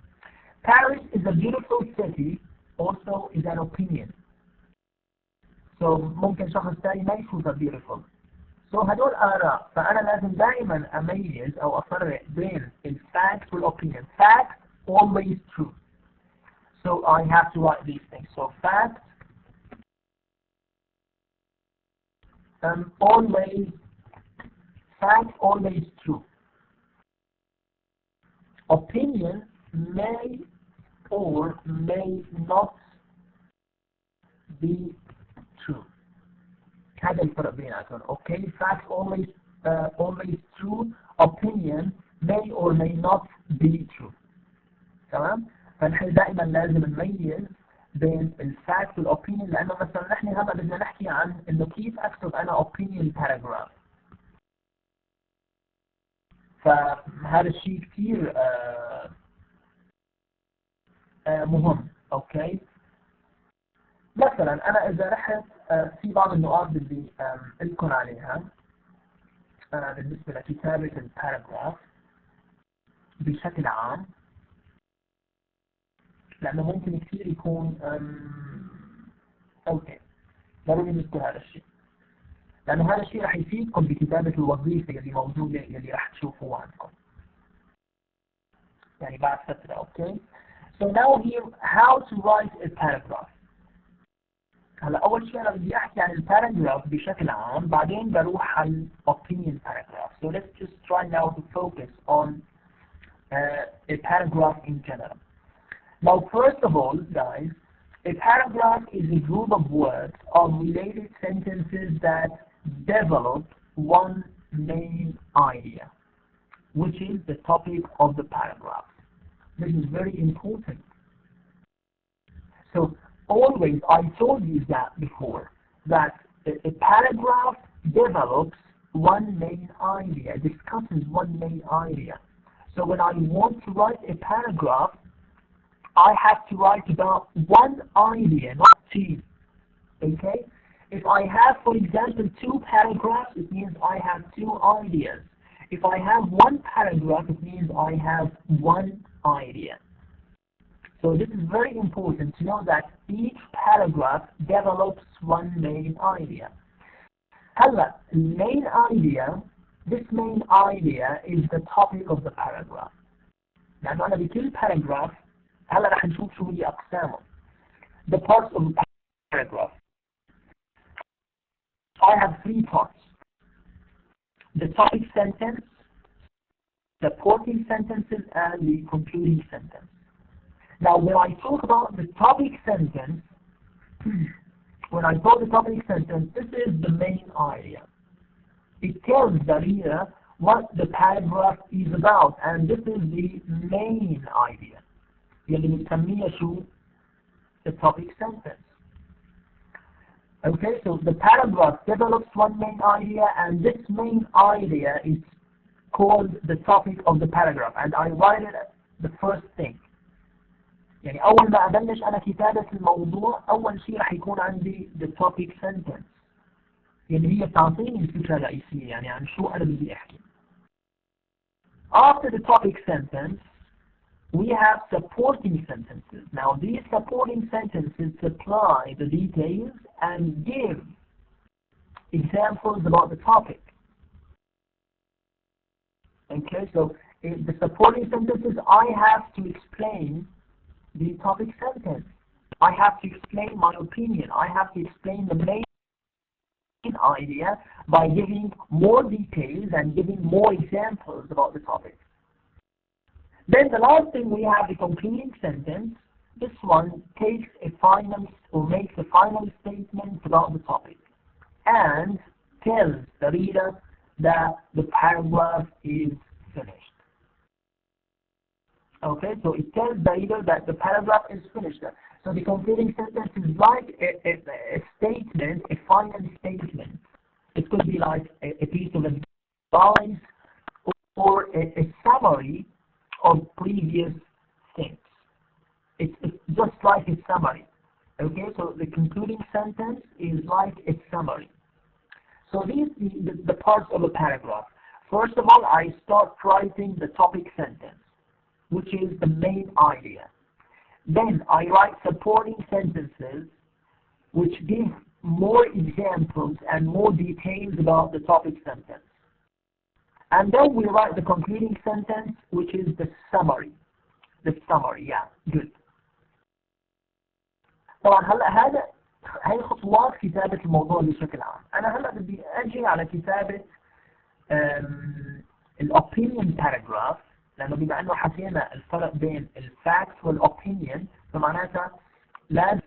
Paris is a beautiful city also is an opinion. So ممكن شخص ثاني ما يشوفها beautiful. So هدول آراء. فأنا لازم دائما أميز أو أفرق بين الفاct والopinion. Fact always true. So I have to write these things. So fact always true. Opinion may or may not be true. هذا الفرق بيناتهم. Okay, fact always true. Opinion may or may not be true. تمام؟ فنحن دائما لازم نميز بين الفاكت والopinion، لانه مثلا نحن هلا بدنا نحكي عن انه كيف اكتب انا opinion paragraph. فهذا الشيء كثير مهم. اوكي، مثلا انا اذا رحت في بعض النقاط بدي لكم عليها بالنسبه لكتابه الباراجراف بشكل عام، لانه ممكن كثير يكون اوكي ضروري نذكر هذا الشيء، لانه هذا الشيء راح يفيدكم بكتابه الوظيفه اللي موجوده اللي راح تشوفوها عندكم يعني بعد فتره. اوكي، so now here how to write a paragraph. هلا اول شيء انا بدي احكي عن الباراجراف بشكل عام، بعدين بروح على opinion paragraph. So let's just try now to focus on a paragraph in general. Now, first of all, guys, a paragraph is a group of words or related sentences that develop one main idea, which is the topic of the paragraph. This is very important. So, always, I told you that before, that a paragraph develops one main idea, discusses one main idea. So, when I want to write a paragraph, I have to write about one idea, not two. Okay? If I have, for example, two paragraphs, it means I have two ideas. If I have one paragraph, it means I have one idea. So this is very important to know that each paragraph develops one main idea. هلا, main idea, this main idea is the topic of the paragraph. لأنه أنا بكل paragraph هلا رح نشوف شو هي أقسامه. The parts of the paragraph. I have three parts. The topic sentence, supporting sentences, and the concluding sentence. Now, when I talk about the topic sentence, this is the main idea. It tells the reader what the paragraph is about, and this is the main idea. يلي بنسميها شو the topic sentence. Okay, so the paragraph develops one main idea, and this main idea is called the topic of the paragraph, and I write it the first thing. يعني أول ما أبلش أنا كتابة الموضوع أول شيء راح يكون عندي the topic sentence، يعني هي بتعطيني الفكرة الرئيسية يعني عن شو أنا بدي أحكي. After the topic sentence, we have supporting sentences. Now, these supporting sentences supply the details and give examples about the topic. Okay, so in the supporting sentences, I have to explain the topic sentence. I have to explain my opinion. I have to explain the main idea by giving more details and giving more examples about the topic. Then the last thing we have the concluding sentence. This one takes a final or makes a final statement about the topic and tells the reader that the paragraph is finished. Okay, so it tells the reader that the paragraph is finished. So the concluding sentence is like a statement, a final statement. It could be like a piece of advice or a summary of previous things. It's just like a summary. Okay, so the concluding sentence is like a summary. So these are the parts of a paragraph. First of all, I start writing the topic sentence, which is the main idea. Then I write supporting sentences which give more examples and more details about the topic sentence. And then we write the concluding sentence, which is the summary. The summary, yeah, good. طبعا هلا هاي خطوات كتابة الموضوع بشكل عام. أنا هلا بدي أجي على كتابة الopinion paragraph، لأنه بما أنه حكينا الفرق بين الفاكت والopinion، فمعناتها لازم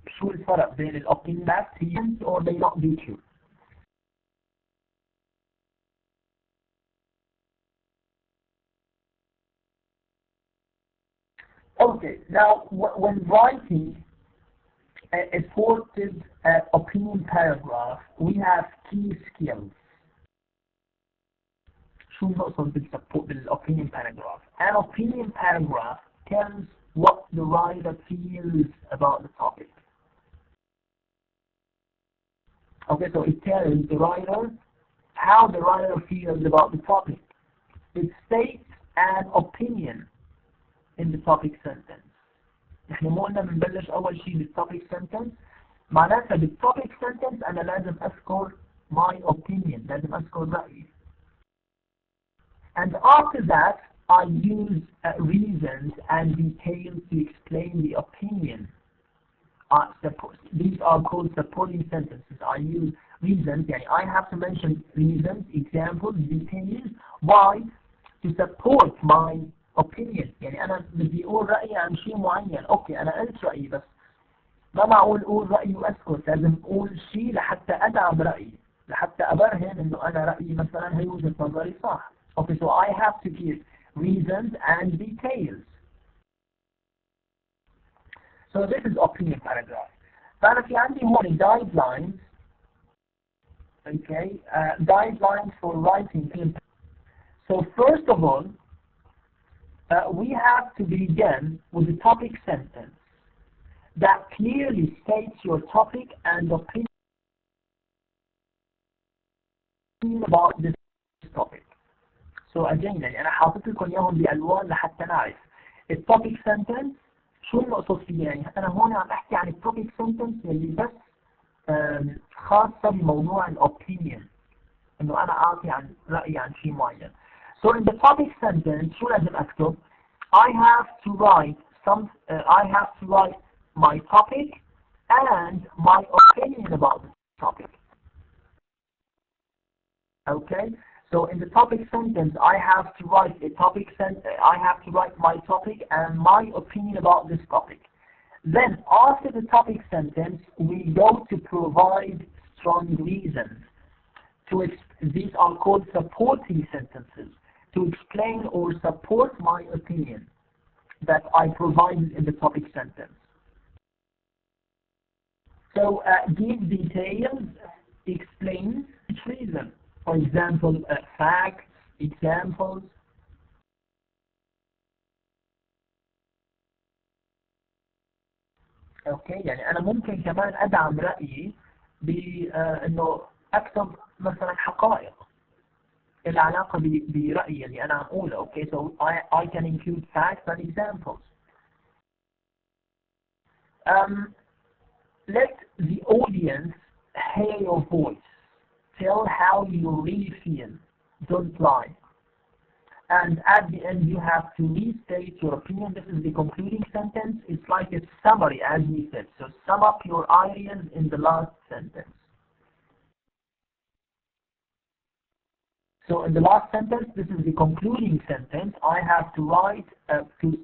شو الفرق بين الopinion facts or they not be true. Okay, now when writing a supported opinion paragraph, we have key skills. شو نقصد بالopinion paragraph? An opinion paragraph tells what the writer feels about the topic. Okay, so it tells the writer how the writer feels about the topic. It states an opinion in the topic sentence. نحن مو قلنا بنبلش أول شيء بالtopic sentence، معناتها بالtopic sentence أنا لازم أذكر my opinion، لازم أذكر رأيي. And after that, I use reasons and details to explain the opinion. These are called supporting sentences. I use reasons, يعني I have to mention reasons, examples, details, why to support my opinion. يعني أنا بدي أقول رأيي عن شيء معين. أوكي أنا قلت رأيي، بس ما معقول أقول رأيي وأسكت. لازم أقول شيء لحتى أدعم رأيي، لحتى أبرهن إنه أنا رأيي مثلا هي وجهة نظري صح. Okay, so I have to give reasons and details. So this is opinion paragraph. فأنا في عندي هون guidelines. Okay, guidelines for writing. So first of all, we have to begin with the topic sentence that clearly states your topic and opinion about this topic. So again يعني أنا حاطط لكم إياهم بألوان لحتى نعرف الtopic sentence شو المقصود فيه. يعني أنا هون عم أحكي عن الtopic sentence اللي بس خاصة بموضوع الopinion، إنه أنا أعطي عن رأيي عن شيء معين. So in the topic sentence شو لازم أكتب؟ I have to write my topic and my opinion about the topic. Okay, so in the topic sentence I have to write my topic and my opinion about this topic. Then after the topic sentence we go to provide strong reasons. These are called supporting sentences, to explain or support my opinion that I provided in the topic sentence. So give details, explain each reason. For example, facts, examples. Okay, يعني أنا ممكن كمان أدعم رأيي بأنه أكتب مثلا حقائق العلاقة برأيي اللي أنا عم أقوله. Okay, so I can include facts and examples. Let the audience hear your voice. Tell how you really feel. Don't lie. and at the end you have to restate your opinion. This is the concluding sentence. It's like a summary, as we said. So sum up your ideas in the last sentence. So in the last sentence, this is the concluding sentence. I have to write, to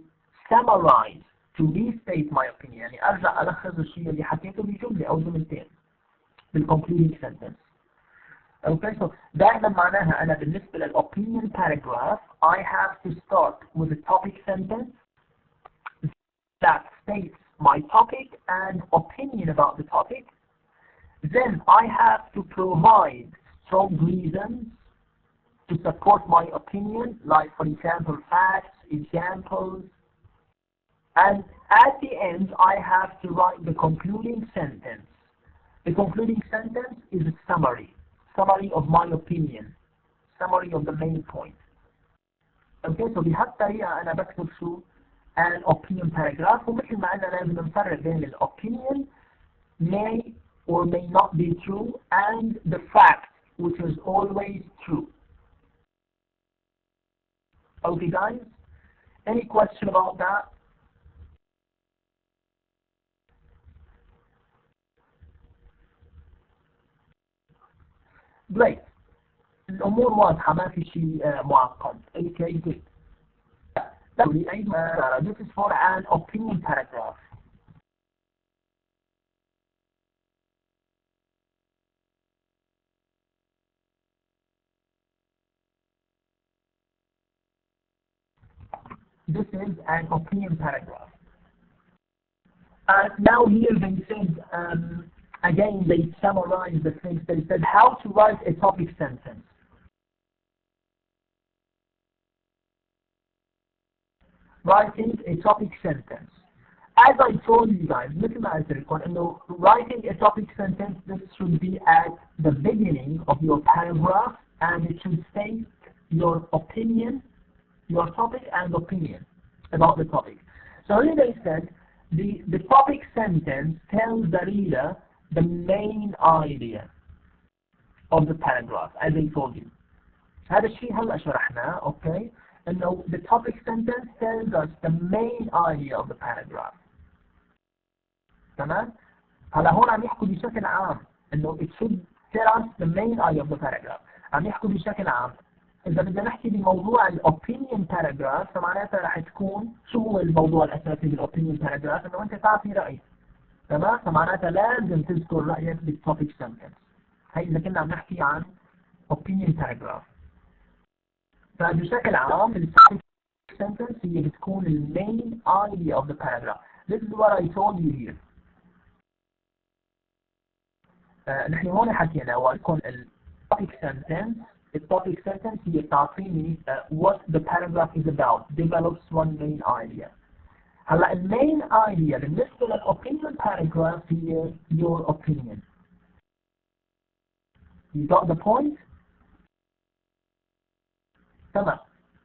summarize, to restate my opinion. يعني أرجع ألخص الشيء اللي حكيته بجملة أو جملتين بالconcluding sentence. Okay, so دائما معناها أنا بالنسبة للopinion paragraph, I have to start with a topic sentence that states my topic and opinion about the topic. Then I have to provide strong reasons to support my opinion, like for example facts, examples, and at the end I have to write the concluding sentence. The concluding sentence is a summary of my opinion, summary of the main point. Okay, so بهالطريقة أنا بكتب شو an opinion paragraph. ومثل ما أنا لازم نفرق بين ال opinion may or may not be true and the fact which is always true. Okay guys, any question about that? Great. الأمور واضحة ما في شيء معقد. Okay, good. This is for an opinion paragraph. This is an opinion paragraph. Now here they said, again they summarized the things. They said how to write a topic sentence. Writing a topic sentence. As I told you guys, مثل ما قلت لكم إنه writing a topic sentence, this should be at the beginning of your paragraph and it should state your opinion, your topic and opinion about the topic. So here they said the topic sentence tells the reader the main idea of the paragraph, as I told you. هذا الشيء هلا شرحناه. Okay, إنه the topic sentence tells us the main idea of the paragraph. تمام؟ هلا هون عم يحكوا بشكل عام إنه it should tell us the main idea of the paragraph. عم يحكوا بشكل عام. إذا بدنا نحكي بموضوع الopinion paragraph فمعناتها رح تكون شو هو الموضوع الأساسي بالopinion paragraph؟ إنه أنت تعطي رأي. تمام؟ فمعناتها لازم تذكر رأيك بالtopic sentence. هي إذا كنا عم نحكي عن opinion paragraph. فبشكل عام الtopic sentence هي بتكون main idea of the paragraph. This is what I told you here. نحن هون حكينا وقلكم topic sentence. The topic sentence هي تعطيني what the paragraph is about, develops one main idea. هلا main idea بالنسبة للopinion paragraph هي your opinion. You got the point? تمام.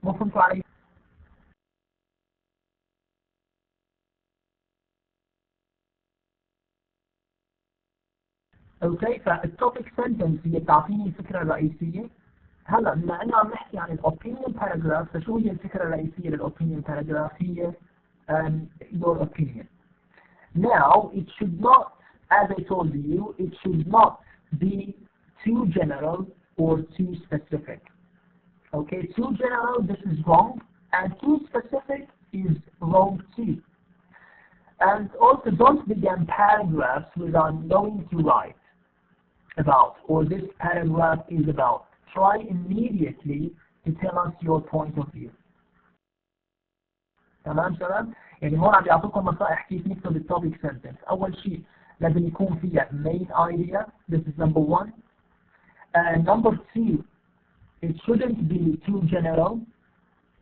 مو فهمتوا علي؟ اوكي، فالتوبيك سنتنس هي تعطيني الفكرة الرئيسية. هلا بما انه عم نحكي عن الاوبينيون باراجراف، فشو هي الفكرة الرئيسية للاوبينيون باراجراف؟ هي your opinion. Now it should not, as I told you, it should not be too general or too specific. Okay, too general, this is wrong, and too specific is wrong too. And also don't begin paragraphs without knowing to write about, or this paragraph is about. Try immediately to tell us your point of view. تمام شباب؟ يعني هون عم بيعطوكم نصائح كيف نكتب التوبيك سنتنس. أول شيء لازم يكون فيها main idea. This is number one. And number two, it shouldn't be too general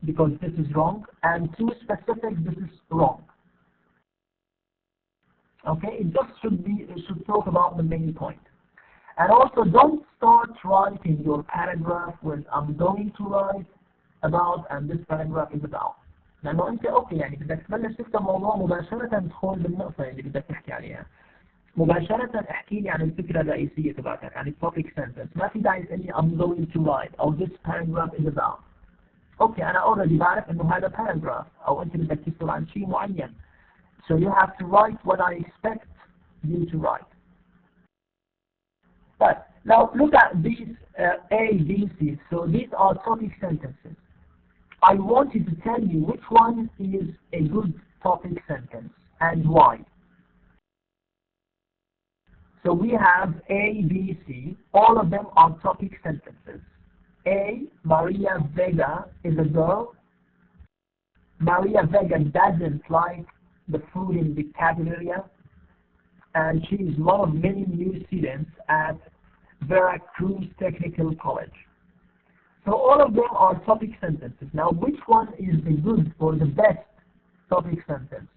because this is wrong, and too specific, this is wrong. Okay, it just should talk about the main point. And also don't start writing your paragraph with I'm going to write about and this paragraph is about. لأنه أنت أوكي يعني بدك تبلش تكتب موضوع مباشرة تدخل بالنقطة اللي بدك تحكي عليها. مباشرة احكي لي عن الفكرة الرئيسية تبعتك، عن التوبيك سنتنس. ما في داعي تقول لي I'm going to write أو this paragraph is about. اوكي انا already بعرف انه هذا paragraph او انت بدك تكتب عن شيء معين. So you have to write what I expect you to write. But now look at these A, B, C. So these are topic sentences. I wanted to tell you which one is a good topic sentence and why. So we have A, B, C. All of them are topic sentences. A, Maria Vega is a girl. Maria Vega doesn't like the food in the cafeteria, and she is one of many new students at Veracruz Technical College. So all of them are topic sentences. Now which one is the good or the best topic sentence?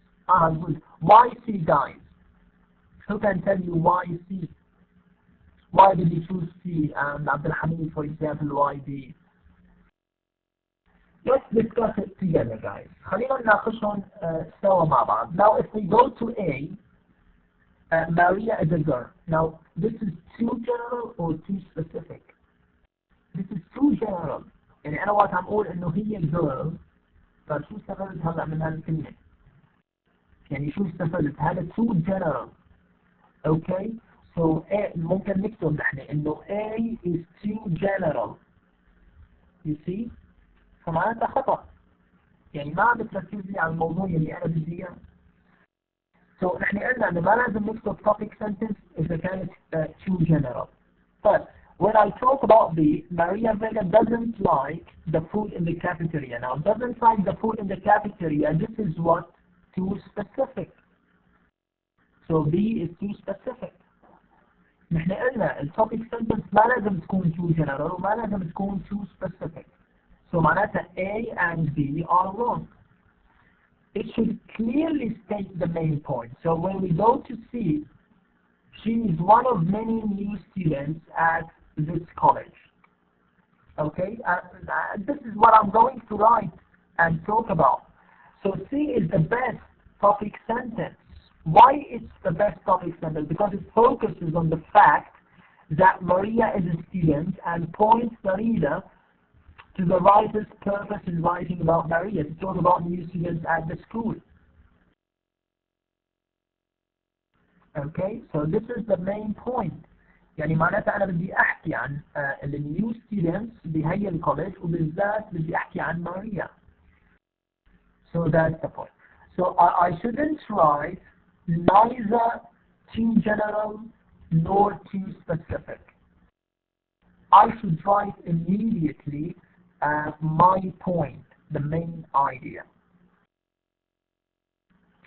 Good. Why C, guys? Who can tell you why C? Why did you choose C? And Abdul Hamid, for example, why D? Let's discuss it together, guys. خلينا نناقشهم سوا مع بعض. Now, if we go to A, Maria is a girl. Now, this is too general or too specific? This is too general. يعني أنا وقت عم أقول إنه هي girl، فشو استفدت هلا من هالكلمة؟ يعني شو استفدت؟ هذا too general. Okay? So A ممكن نكتب نحن إنه A is too general. You see? فمعناتها خطأ. يعني ما عم بتركزي على الموضوع اللي أنا بدي إياه. So نحن قلنا إنه ما لازم نكتب topic sentence إذا كانت too general. But when I talk about the Maria Vega doesn't like the food in the cafeteria. Now doesn't like the food in the cafeteria. This is what? Too specific. So B is too specific. نحن قلنا الtopic sentence ما لازم تكون too general وما لازم تكون too specific. So معناتها A and B are wrong. It should clearly state the main point. So when we go to C, she is one of many new students at this college. Okay? This is what I'm going to write and talk about. So C is the best topic sentence. Why it's the best topic sentence? Because it focuses on the fact that Maria is a student and points the reader to the writer's purpose in writing about Maria, to talk about new students at the school. Okay, so this is the main point. يعني معناتها أنا بدي أحكي عن new students بهي الكوليج وبالذات بدي أحكي عن Maria. So that's the point. So I shouldn't write neither too general nor too specific. I should write immediately my point, the main idea.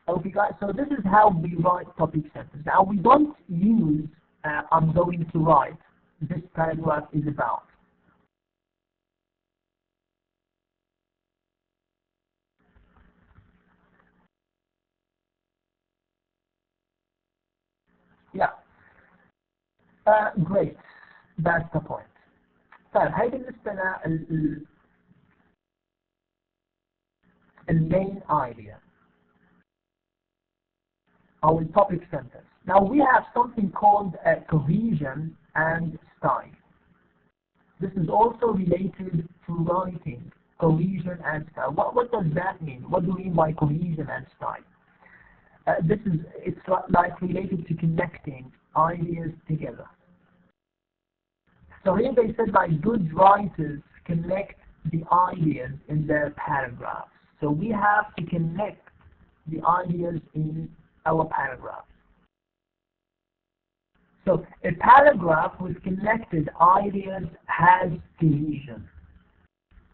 Okay guys, so this is how we write topic sentences. Now we don't use I'm going to write, this paragraph is about. Yeah, great, that's the point. طيب هاي بالنسبة main idea. Our topic sentence. Now we have something called cohesion and style. This is also related to writing, cohesion and style. What does that mean? What do we mean by cohesion and style? It's like related to connecting ideas together. So here they said like good writers connect the ideas in their paragraphs. So we have to connect the ideas in our paragraph. So a paragraph with connected ideas has cohesion.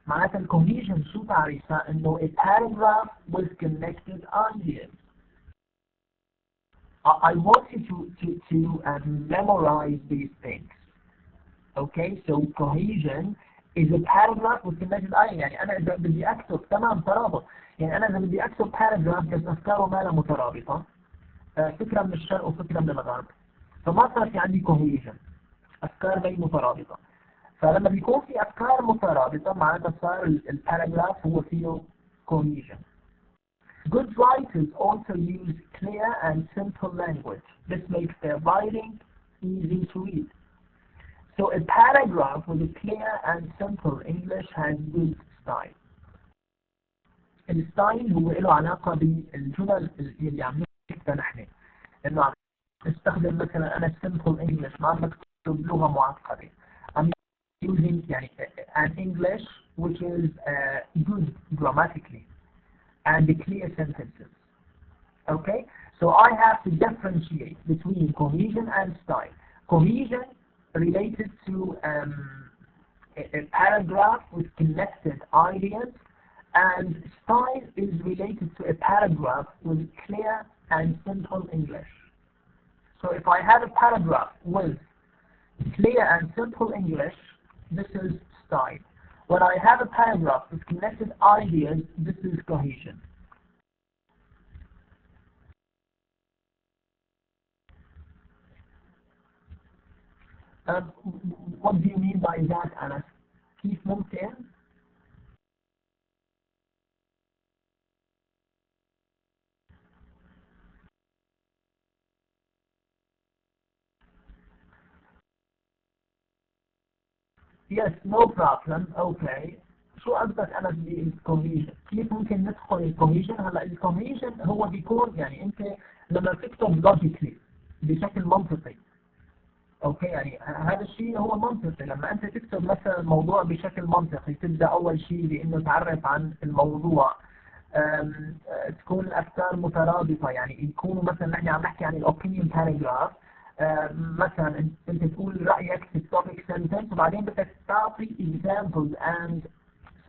معناتها الcohesion شو تعريفها؟ إنه a paragraph with connected ideas. I want you to memorize these things. Okay, so cohesion is a paragraph with connected ideas. يعني أنا إذا بدي أكتب تمام ترابط. يعني أنا إذا بدي أكتب paragraph بس أفكاره ما لها مترابطة. فكرة من الشرق وفكرة من الغرب. فما صار في عندي cohesion. أفكار غير مترابطة. فلما بيكون في أفكار مترابطة معناتها صار الباراجراف هو فيه cohesion. Good writers also use clear and simple language. This makes their writing easy to read. So a paragraph with a clear and simple English has good style. الستايل هو له علاقة بالجمل اللي عم نكتبها نحن، إنه عم نستخدم مثلا أنا simple English ما عم بكتب لغة معقدة. I'm using يعني an English which is good grammatically and clear sentences. Okay, so I have to differentiate between cohesion and style. Cohesion related to a paragraph with connected ideas, and style is related to a paragraph with clear and simple English. So if I have a paragraph with clear and simple English, this is style. When I have a paragraph with connected ideas, this is cohesion. What do you mean by that, Anas? كيف ممكن؟ Yes, no problem. Okay. شو قصدك أنا بالكوهيجن؟ كيف ممكن ندخل الكوهيجن؟ هلا الكوهيجن هو بيكون يعني أنت لما تكتب logically بشكل منطقي. اوكي، يعني هذا الشيء هو منطقي. لما انت تكتب مثلا الموضوع بشكل منطقي، تبدا اول شيء بانه تعرف عن الموضوع، تكون الافكار مترابطه، يعني يكونوا مثلا نحن عم نحكي عن الاوبينيون باراجراف، مثلا انت تقول رايك في التوبيك سنتنس وبعدين بدك تعطي examples and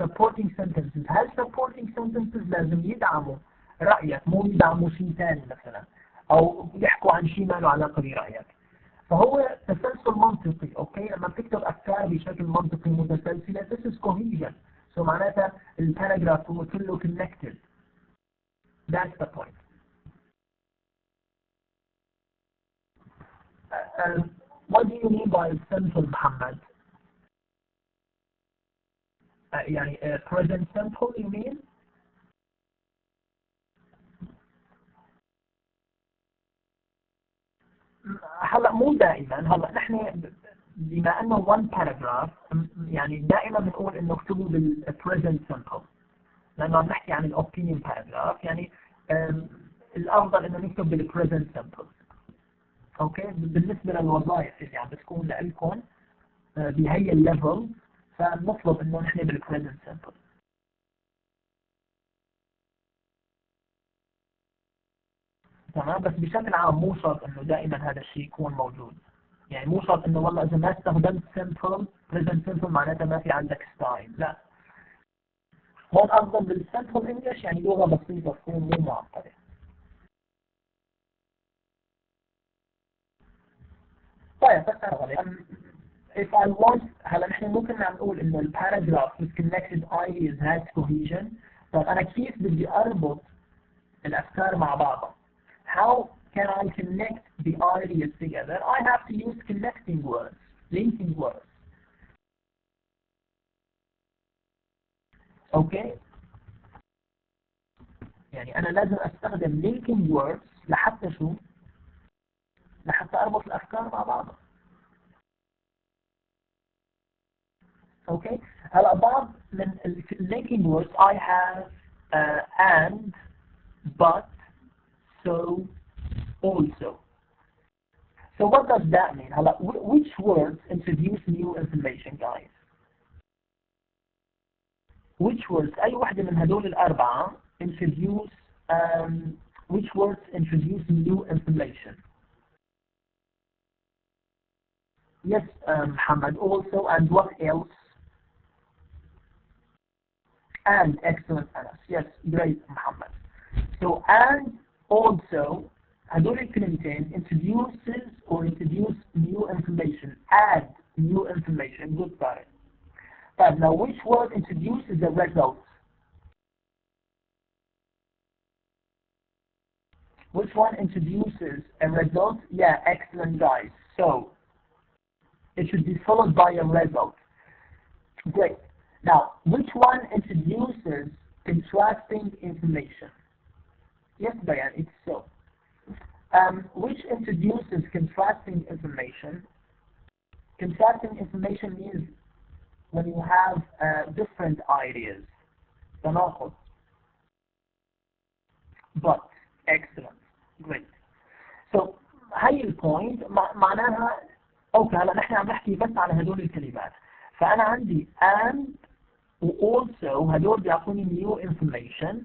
supporting sentences. هل supporting sentences لازم يدعموا رايك، مو يدعموا شيء ثاني مثلا، او يحكوا عن شيء ما له علاقه برايك. فهو تسلسل منطقي. اوكي، لما بتكتب افكار بشكل منطقي متسلسله this is cohesion. so معناتها الباراجراف هو كله connected. that's the point. what do you mean by simple محمد؟ يعني present simple you mean؟ هلا مو دائما. هلا نحن بما انه one paragraph يعني دائما بنقول انه اكتبوا بالpresent simple، لانه عم نحكي عن الاوبينيون باراجراف، يعني الافضل انه نكتب بالpresent simple. اوكي، بالنسبه للوظائف اللي عم بتكون لكم بهي الليفل، فبنطلب انه نحن بالpresent simple. تمام، بس بشكل عام مو شرط انه دائما هذا الشيء يكون موجود. يعني مو شرط انه والله اذا ما استخدمت simple present simple معناتها ما في عندك ستايل، لا. هون افضل بالسمبل انجلش، يعني لغه بسيطه تكون مو معقده. طيب بس if I want، هلا نحن ممكن عم نقول انه الباراجراف with connected ideas has cohesion. طيب انا كيف بدي اربط الافكار مع بعضها؟ How can I connect the ideas together? I have to use connecting words, linking words. Okay? يعني أنا لازم أستخدم linking words لحتى شو؟ لحتى أربط الأفكار مع بعضها. Okay? هلا بعض من linking words I have and, but, so, also. So what does that mean? هلا which words introduce new information, guys? Which words؟ أي واحدة من هدول الأربعة introduce which words introduce new information? Yes, Muhammad. Also, and what else? And, excellent, Anas. Yes, great, Muhammad. So and also هدول الكلمتين introduces or introduce new information, add new information. Good, got it. But now which word introduces the result? Which one introduces a result? Yeah, excellent, guys. So it should be followed by a result. Great. Now, which one introduces contrasting information? Yes, Bayan, it's so. Which introduces contrasting information? Contrasting information means when you have different ideas. تناقض. but excellent great. So هاي البوينت معناها اوكي هلا نحن عم نحكي بس على هدول الكلمات، فانا عندي and و also هدول بيعطوني new information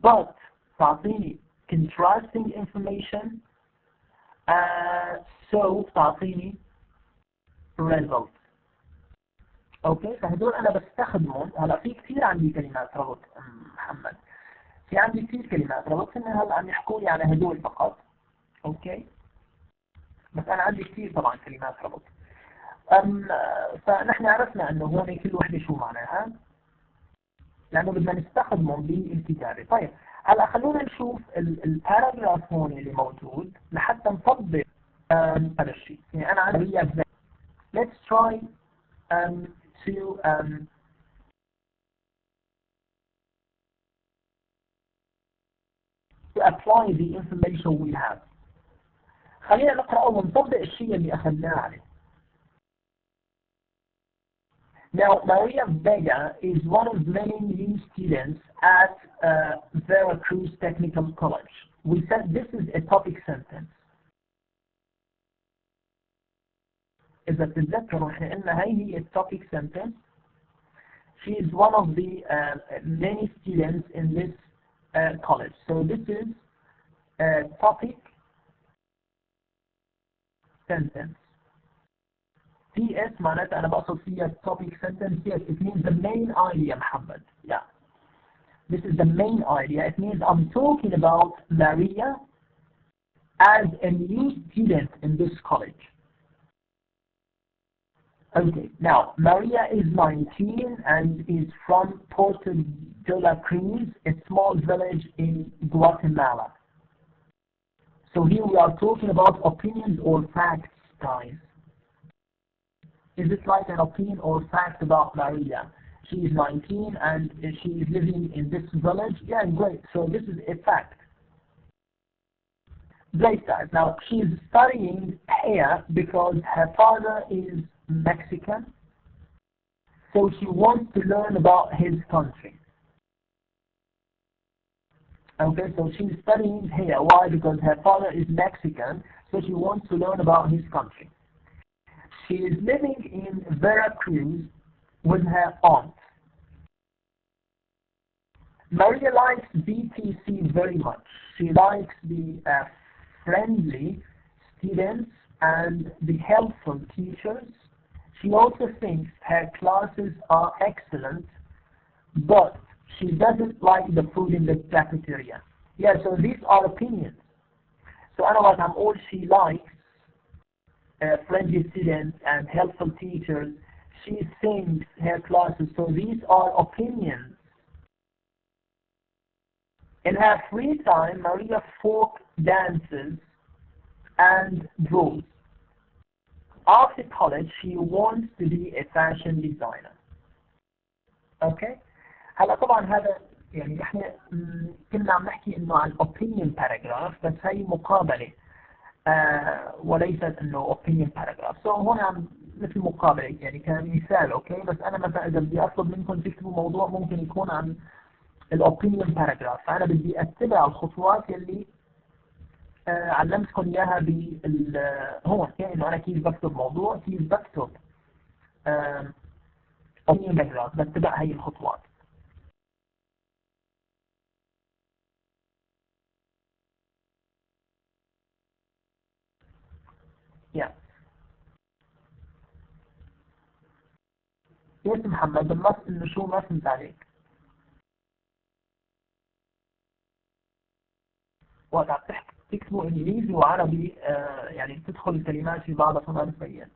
but تعطيني contrasting information so تعطيني result. اوكي فهدول انا بستخدمهم. هلا في كثير عندي كلمات ربط محمد، في عندي كثير كلمات ربط، هن هلا عم يحكوا لي على هدول فقط. اوكي بس انا عندي كثير طبعا كلمات ربط. فنحن عرفنا انه هون كل وحده شو معناها لانه بدنا نستخدمهم بالكتابه. طيب هلا خلونا نشوف الباراجراف هون اللي موجود لحتى نطبق هذا الشيء. يعني انا عندي let's try to apply the information we have. خلينا نقرأ ونطبق الشيء اللي أخذناه عليه. Now, Maria Vega is one of many new students at Veracruz Technical College. We said this is a topic sentence. إذا تتذكروا إحنا قلنا هي topic sentence. She is one of the many students in this college. So this is a topic sentence. TS معناتها أنا بقصد فيها topic sentence. Yes, it means the main idea, Muhammad. Yeah. This is the main idea. It means I'm talking about Maria as a new student in this college. Okay, now Maria is 19 and is from Puerto de la Cruz, a small village in Guatemala. So here we are talking about opinions or facts, guys. Is it like an opinion or fact about Maria? She is 19 and she is living in this village. Yeah, great. So this is a fact. Great, guys. Now she is studying here because her father is Mexican. So she wants to learn about his country. Okay, so she's studying here. Why? Because her father is Mexican. So she wants to learn about his country. She is living in Veracruz with her aunt. Maria likes BTC very much. She likes the friendly students and the helpful teachers. She also thinks her classes are excellent, but she doesn't like the food in the cafeteria. Yeah, so these are opinions. So otherwise, all she likes friendly students and helpful teachers. She thinks her classes. So these are opinions. In her free time, Maria folk dances and draws. After college, she wants to be a fashion designer. Okay? هلا طبعا هذا يعني احنا كنا عم نحكي انه عن opinion paragraph، بس هي مقابلة وليست انه opinion paragraph. So هون عم مثل مقابلة يعني كمثال. اوكي بس انا مثلا اذا بدي اطلب منكم تكتبوا موضوع ممكن يكون عن opinion paragraph، فانا بدي اتبع الخطوات اللي علمتكم اياها هون. يعني انه انا كيف بكتب موضوع، كيف بكتب opinion paragraph، بتبع هي الخطوات. Yeah. يس محمد النص انه شو ما فهمت عليك. وقت عم تكتبوا انجليزي وعربي يعني بتدخل الكلمات في بعضها فما بتبين.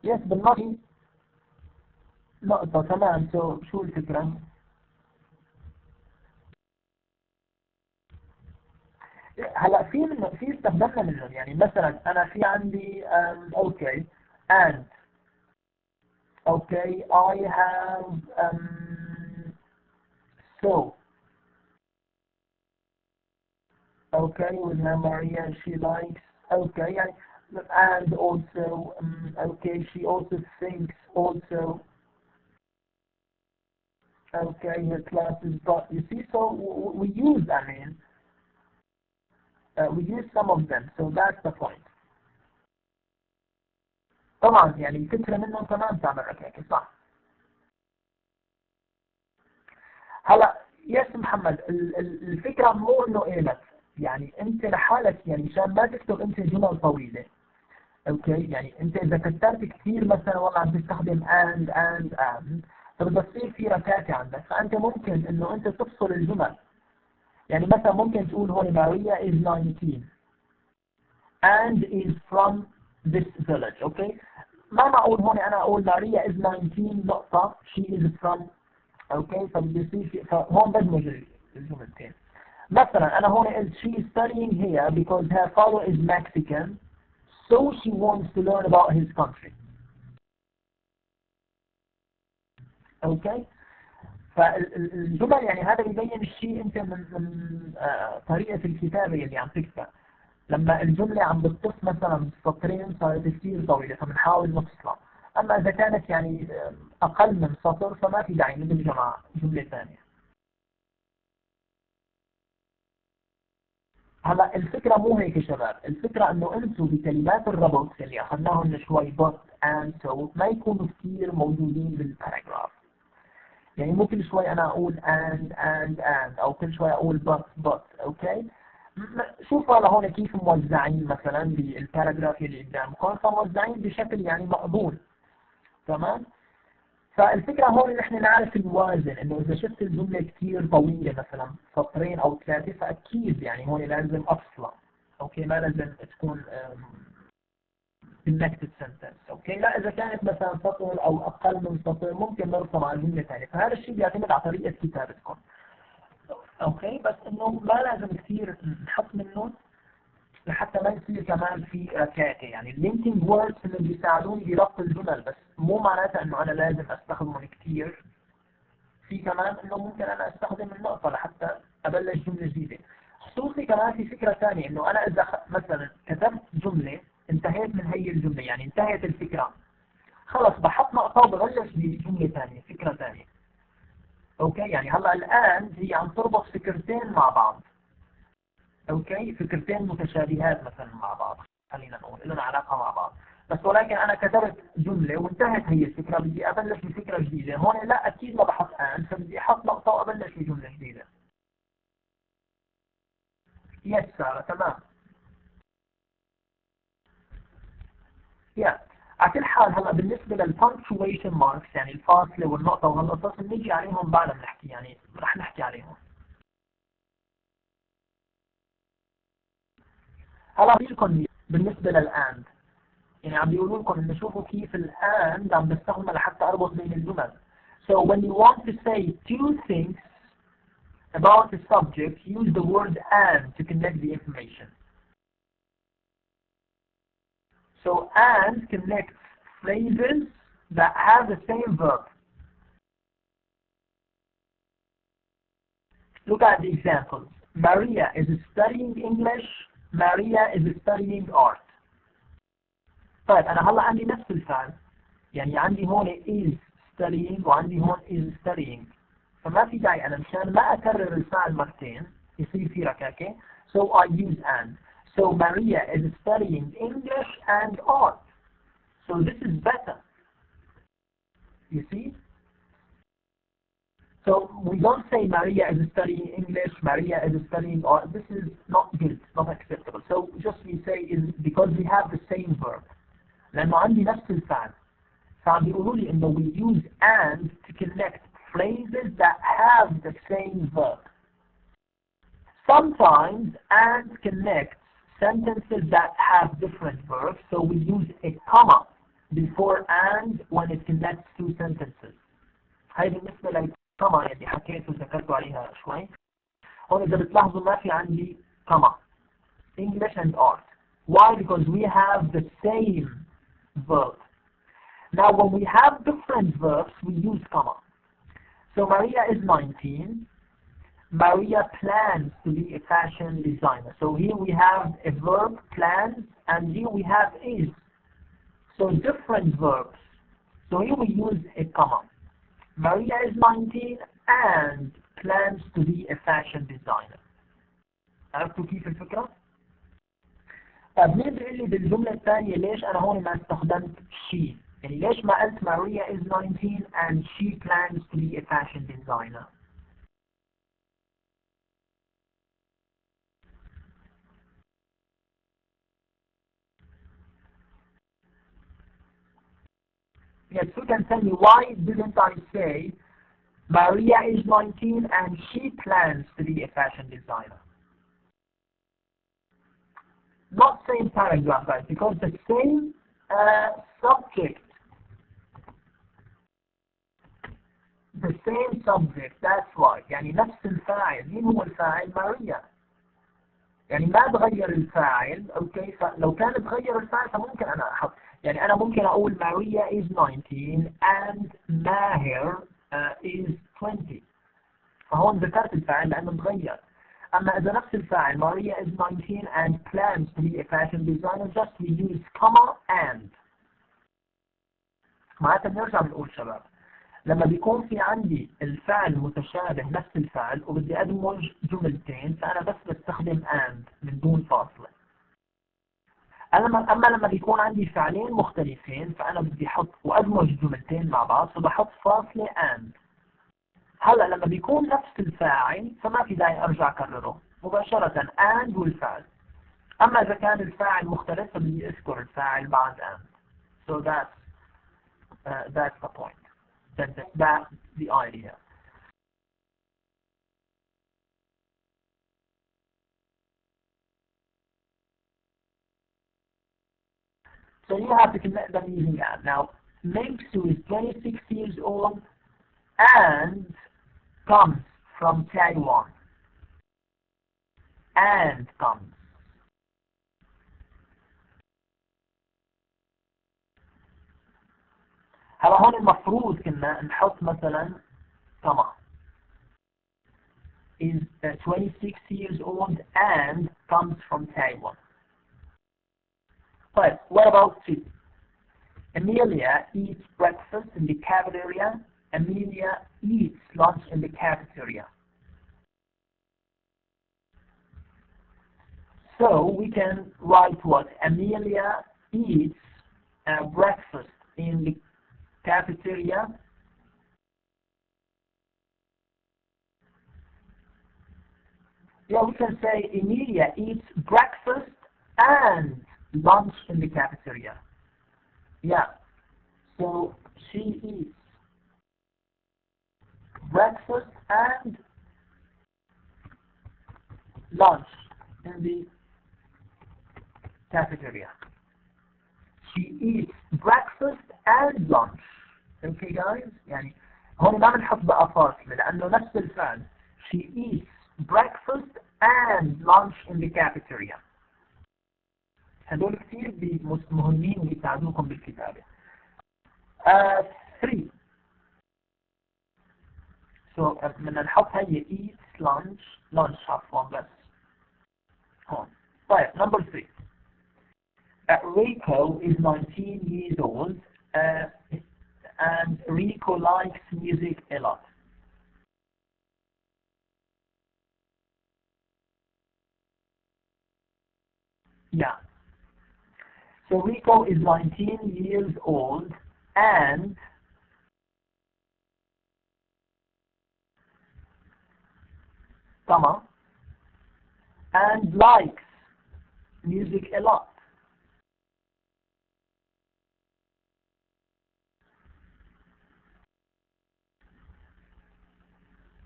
يس بالنص نقطة. تمام. شو الفكرة؟ هلا في استخدمنا منهم. يعني مثلا انا في عندي اوكي and okay I have so okay with her Maria she likes okay يعني and also okay she also thinks also Okay, her classes, but you see, so we use, I mean, we use some of them, so that's the point. طبعا يعني كثرة منهم كمان تعمل ركاكة صح. هلا يس محمد، الفكرة مو انه ايمت، يعني انت لحالك يعني مشان ما تكتب انت جمل طويلة. اوكي، يعني انت اذا كتبت كثير مثلا والله عم تستخدم and فبدها تصير في ركاكة عندك، فانت ممكن انه انت تفصل الجمل. يعني مثلا ممكن تقول هون Maria is 19 and is from this village. اوكي، ما معقول هون انا اقول Maria is 19 نقطة she is from. اوكي، فبصير فهون بدمج الجملتين. مثلا انا هون قلت she is studying here because her father is Mexican so she wants to learn about his country. اوكي، فالجمل يعني هذا بيبين الشيء انت من طريقة الكتابة اللي عم تكتب. لما الجملة عم بتطف مثلا سطرين صارت كثير طويلة فبنحاول نفصلها. اما اذا كانت يعني اقل من سطر فما في داعي ندمجها مع جملة ثانية. هلا الفكرة مو هيك يا شباب، الفكرة انه انتم بكلمات الربط اللي اخذناهم شوي but and so ما يكونوا كثير موجودين بالباراجراف. يعني مو كل شوي انا اقول and او كل شوي اقول but. اوكي، شوفوا لهون كيف موزعين مثلا بالباراجراف اللي قدامكم، فموزعين بشكل يعني مقبول. تمام، فالفكرة هون ان احنا نعرف نوازن، انه اذا شفت الجملة كثير طويلة مثلا سطرين او ثلاثة فاكيد يعني هون لازم افصلها. اوكي، ما لازم تكون connected sentence. اوكي، لا اذا كانت مثلا سطر او اقل من سطر ممكن نرسم على جملة ثانية، فهذا الشيء بيعتمد على طريقة كتابتكم. اوكي، بس انه ما لازم كثير نحط منهم لحتى ما يصير كمان في ركاكة. يعني اللينكينج ووردز اللي بيساعدوني بربط الجمل، بس مو معناتها انه انا لازم استخدمهم كثير. في كمان انه ممكن انا استخدم النقطة لحتى ابلش جملة جديدة. خصوصي كمان في فكرة ثانية، انه انا اذا مثلا كتبت جملة انتهيت من هي الجملة، يعني انتهت الفكرة، خلص بحط نقطة وببلش بجملة ثانية، فكرة ثانية. اوكي، يعني هلا الان هي عم تربط فكرتين مع بعض. اوكي، فكرتين متشابهات مثلا مع بعض، خلينا نقول لهم علاقة مع بعض، بس ولكن انا كتبت جملة وانتهت هي الفكرة، بدي ابلش بفكرة جديدة. هون لا اكيد ما بحط فبدي احط نقطة وابلش بجملة جديدة. يس سارة، تمام. يا على كل حال هلا بالنسبة للبانكتويشن ماركس، يعني الفاصلة والنقطة وهالقصص بنيجي عليهم بعد ما نحكي، يعني رح نحكي عليهم. هلا بيجيكم بالنسبة للآند، يعني عم بيقولوا لكم انه شوفوا كيف الآند عم بستخدمها لحتى اربط بين الجمل. So when you want to say two things about the subject, use the word and to connect the information. So and connects phrases that have the same verb. Look at the examples. Maria is studying English. Maria is studying art. طيب أنا هلا عندي نفس الفعل، يعني عندي هون is studying وعندي هون is studying، فما في داعي أنا مشان ما أكرر الفعل مرتين يصير في ركاكة. So I use and. So Maria is studying English and art. So this is better. You see? So we don't say Maria is studying English, Maria is studying art. This is not good, not acceptable. So just we say is because we have the same verb. لأنه عندي نفس الفعل، فعم بيقولوا لي إنه we use and to connect phrases that have the same verb. Sometimes and connects sentences that have different verbs, so we use a comma before and when it connects two sentences. هاي بالنسبة للكما اللي حكيت وذكرت عليها شوي. هون إذا بتلاحظوا ما في عندي comma. English and art. Why? Because we have the same verb. Now when we have different verbs, we use comma. So Maria is 19. Maria plans to be a fashion designer. So here we have a verb, plans, and here we have is. So different verbs. So here we use a comma. Maria is 19 and plans to be a fashion designer. عرفتوا كيف الفكرة؟ طب مين بيقول لي بالجملة الثانية ليش أنا هون ما استخدمت she؟ يعني ليش ما قلت Maria is 19 and she plans to be a fashion designer؟ Yes, you can tell me why didn't I say Maria is 19 and she plans to be a fashion designer? Not same paragraph, guys, because the same subject, that's why. يعني نفس الفاعل. مين هو الفاعل؟ ماريا. يعني ما تغير الفاعل. اوكي، فلو كان تغير الفاعل فممكن انا احط، يعني انا ممكن اقول ماريا is 19 and ماهر is 20. فهون ذكرت الفاعل لانه تغير. اما اذا نفس الفاعل ماريا is 19 and plans to be a fashion designer, just we use comma and. معناتها بنرجع بنقول شباب، لما بيكون في عندي الفعل متشابه نفس الفعل وبدي ادمج جملتين فانا بس بستخدم and من دون فاصله. اما لما بيكون عندي فعلين مختلفين فانا بدي احط وادمج جملتين مع بعض فبحط فاصله and. هلا لما بيكون نفس الفاعل فما في داعي ارجع اكرره، مباشره and والفعل. اما اذا كان الفاعل مختلف فبدي اذكر الفاعل بعد and. So that's the point. That's the idea. So you have to connect them using and. Now, Mengsu is 26 years old and comes from Taiwan. And comes. هلا هون المفروض كنا نحط مثلا كما is 26 years old and comes from Taiwan. But what about two? Amelia eats breakfast in the cafeteria. Amelia eats lunch in the cafeteria. So we can write what? Amelia eats breakfast in the cafeteria. Yeah, we can say Emilia eats breakfast and lunch in the cafeteria. Yeah, so she eats breakfast and lunch in the cafeteria. She eats breakfast and lunch. Okay guys, يعني هون ما بنحط بقى فاصلة لأنه نفس الفعل. She eats breakfast and lunch in the cafeteria. هدول كثير مهمين ويساعدوكم بالكتابة. 3. So بدنا نحط هي eats lunch عفوا بس هون. طيب number 3. Rico is 19 years old and Rico likes music a lot. Yeah. So Rico is 19 years old and likes music a lot.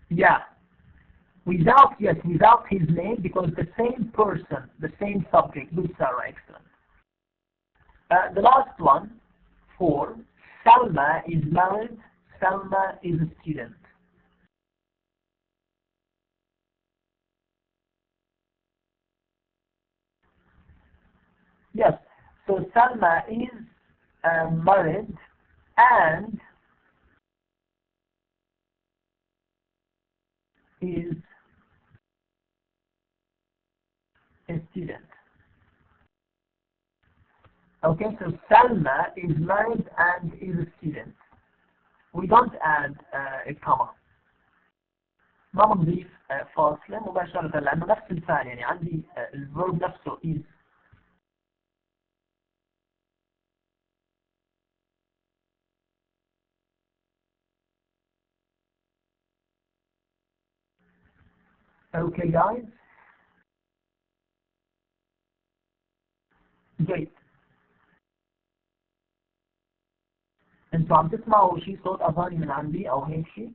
Yeah. Without his name, because the same person, the same subject. Good, Sarah, excellent. The last one, 4. Salma is married. Salma is a student. Yes, so Salma is married and is a student. Okay, so Salma is married and is a student. We don't add a comma. ما بنضيف فاصلة مباشرة لأنه نفس الفعل، يعني عندي الverb نفسه is. Okay guys. جيد. انتوا عم تسمعوا شي صوت أغاني من عندي أو هيك شي؟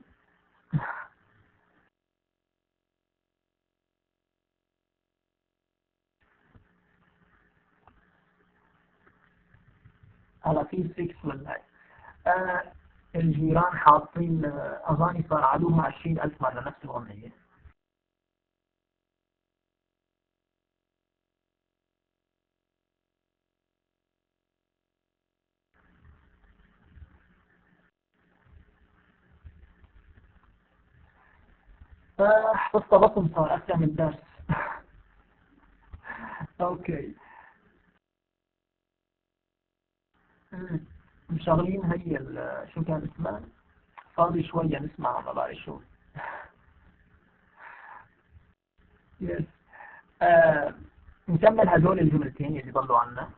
هلا في 6 ولا الجيران حاطين أغاني صار عدوها 20,000 مرة نفس الأغنية. حفظت بطن صار أسرع من الدرس. أوكي. مشغلين هي شو كان اسمها؟ فاضي شوية نسمع ما بعرف شو. يس. نكمل هدول الجملتين اللي ضلوا عنا.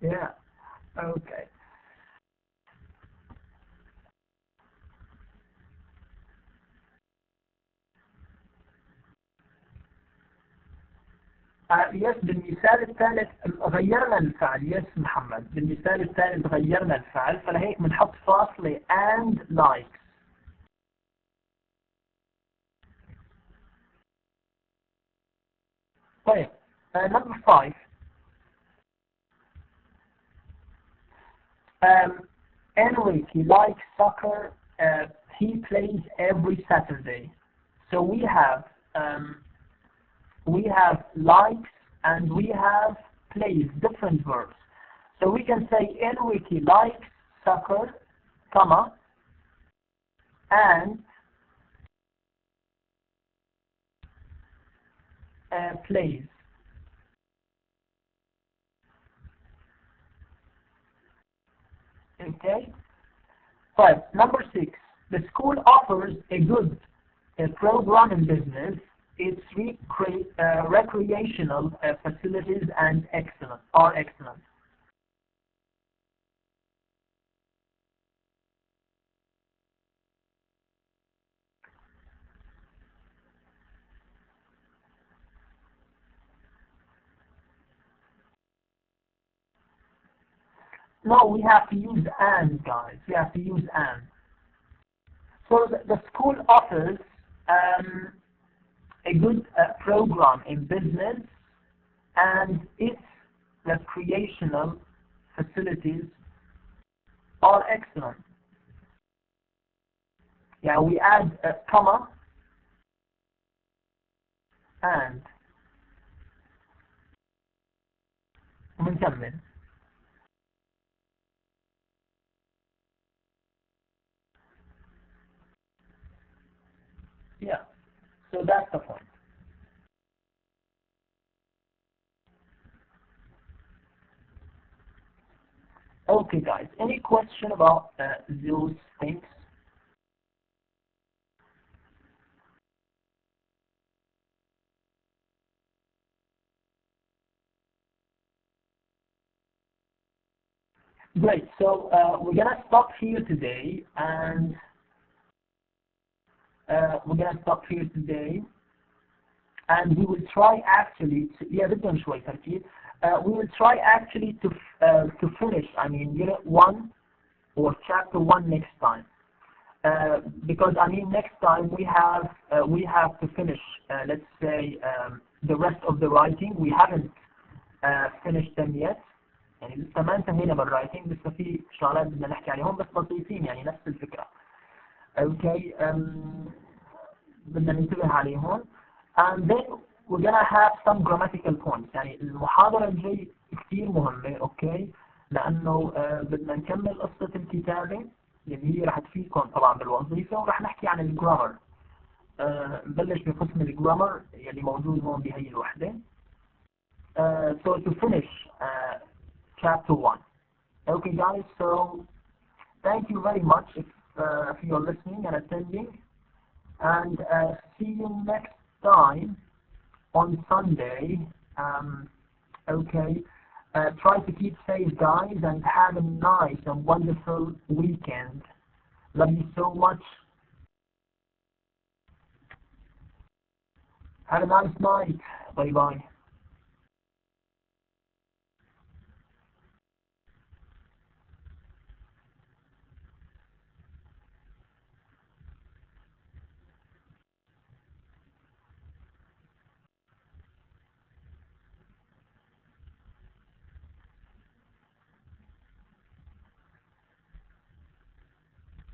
Yeah. Okay. يس بالمثال الثالث غيرنا الفعل. يس محمد بالمثال الثالث غيرنا الفعل فلهيك بنحط فاصلة and likes. طيب number 5. Enrique, he likes soccer. He plays every Saturday. So we have likes and we have plays, different verbs. So we can say Enrique likes soccer, comma, and plays. Okay. Five. Number 6. The school offers a good program in business. Its recreational facilities and are excellent. No, we have to use and, guys. We have to use and. So the school offers a good program in business and its recreational facilities are excellent. Yeah, we add a comma and ونكمل. Yeah, so that's the point. Okay guys, any question about those things? Great, so we're gonna stop here today and we will try actually to, بدهم شوي تركيز. We will try actually to finish, I mean, unit 1 or chapter 1 next time. Because I mean next time we have to finish let's say the rest of the writing. We haven't finished them yet. يعني لسه ما انتهينا بالرايتنج، لسه في شغلات بدنا نحكي عليهم بس بسيطين يعني نفس الفكرة. اوكي بدنا ننتبه عليهم. and then we're gonna have some grammatical points. يعني المحاضرة الجاي كثير مهمة اوكي لأنه بدنا نكمل قصة الكتابة اللي هي راح تفيدكم طبعا بالوظيفة، وراح نحكي عن الجرامر. نبلش بقسم الجرامر اللي موجود هون بهي الوحدة. So to finish chapter 1. Okay guys, so thank you very much if you're listening and attending. And see you next time on Sunday. Okay. Try to keep safe, guys, and have a nice and wonderful weekend. Love you so much. Have a nice night. Bye-bye.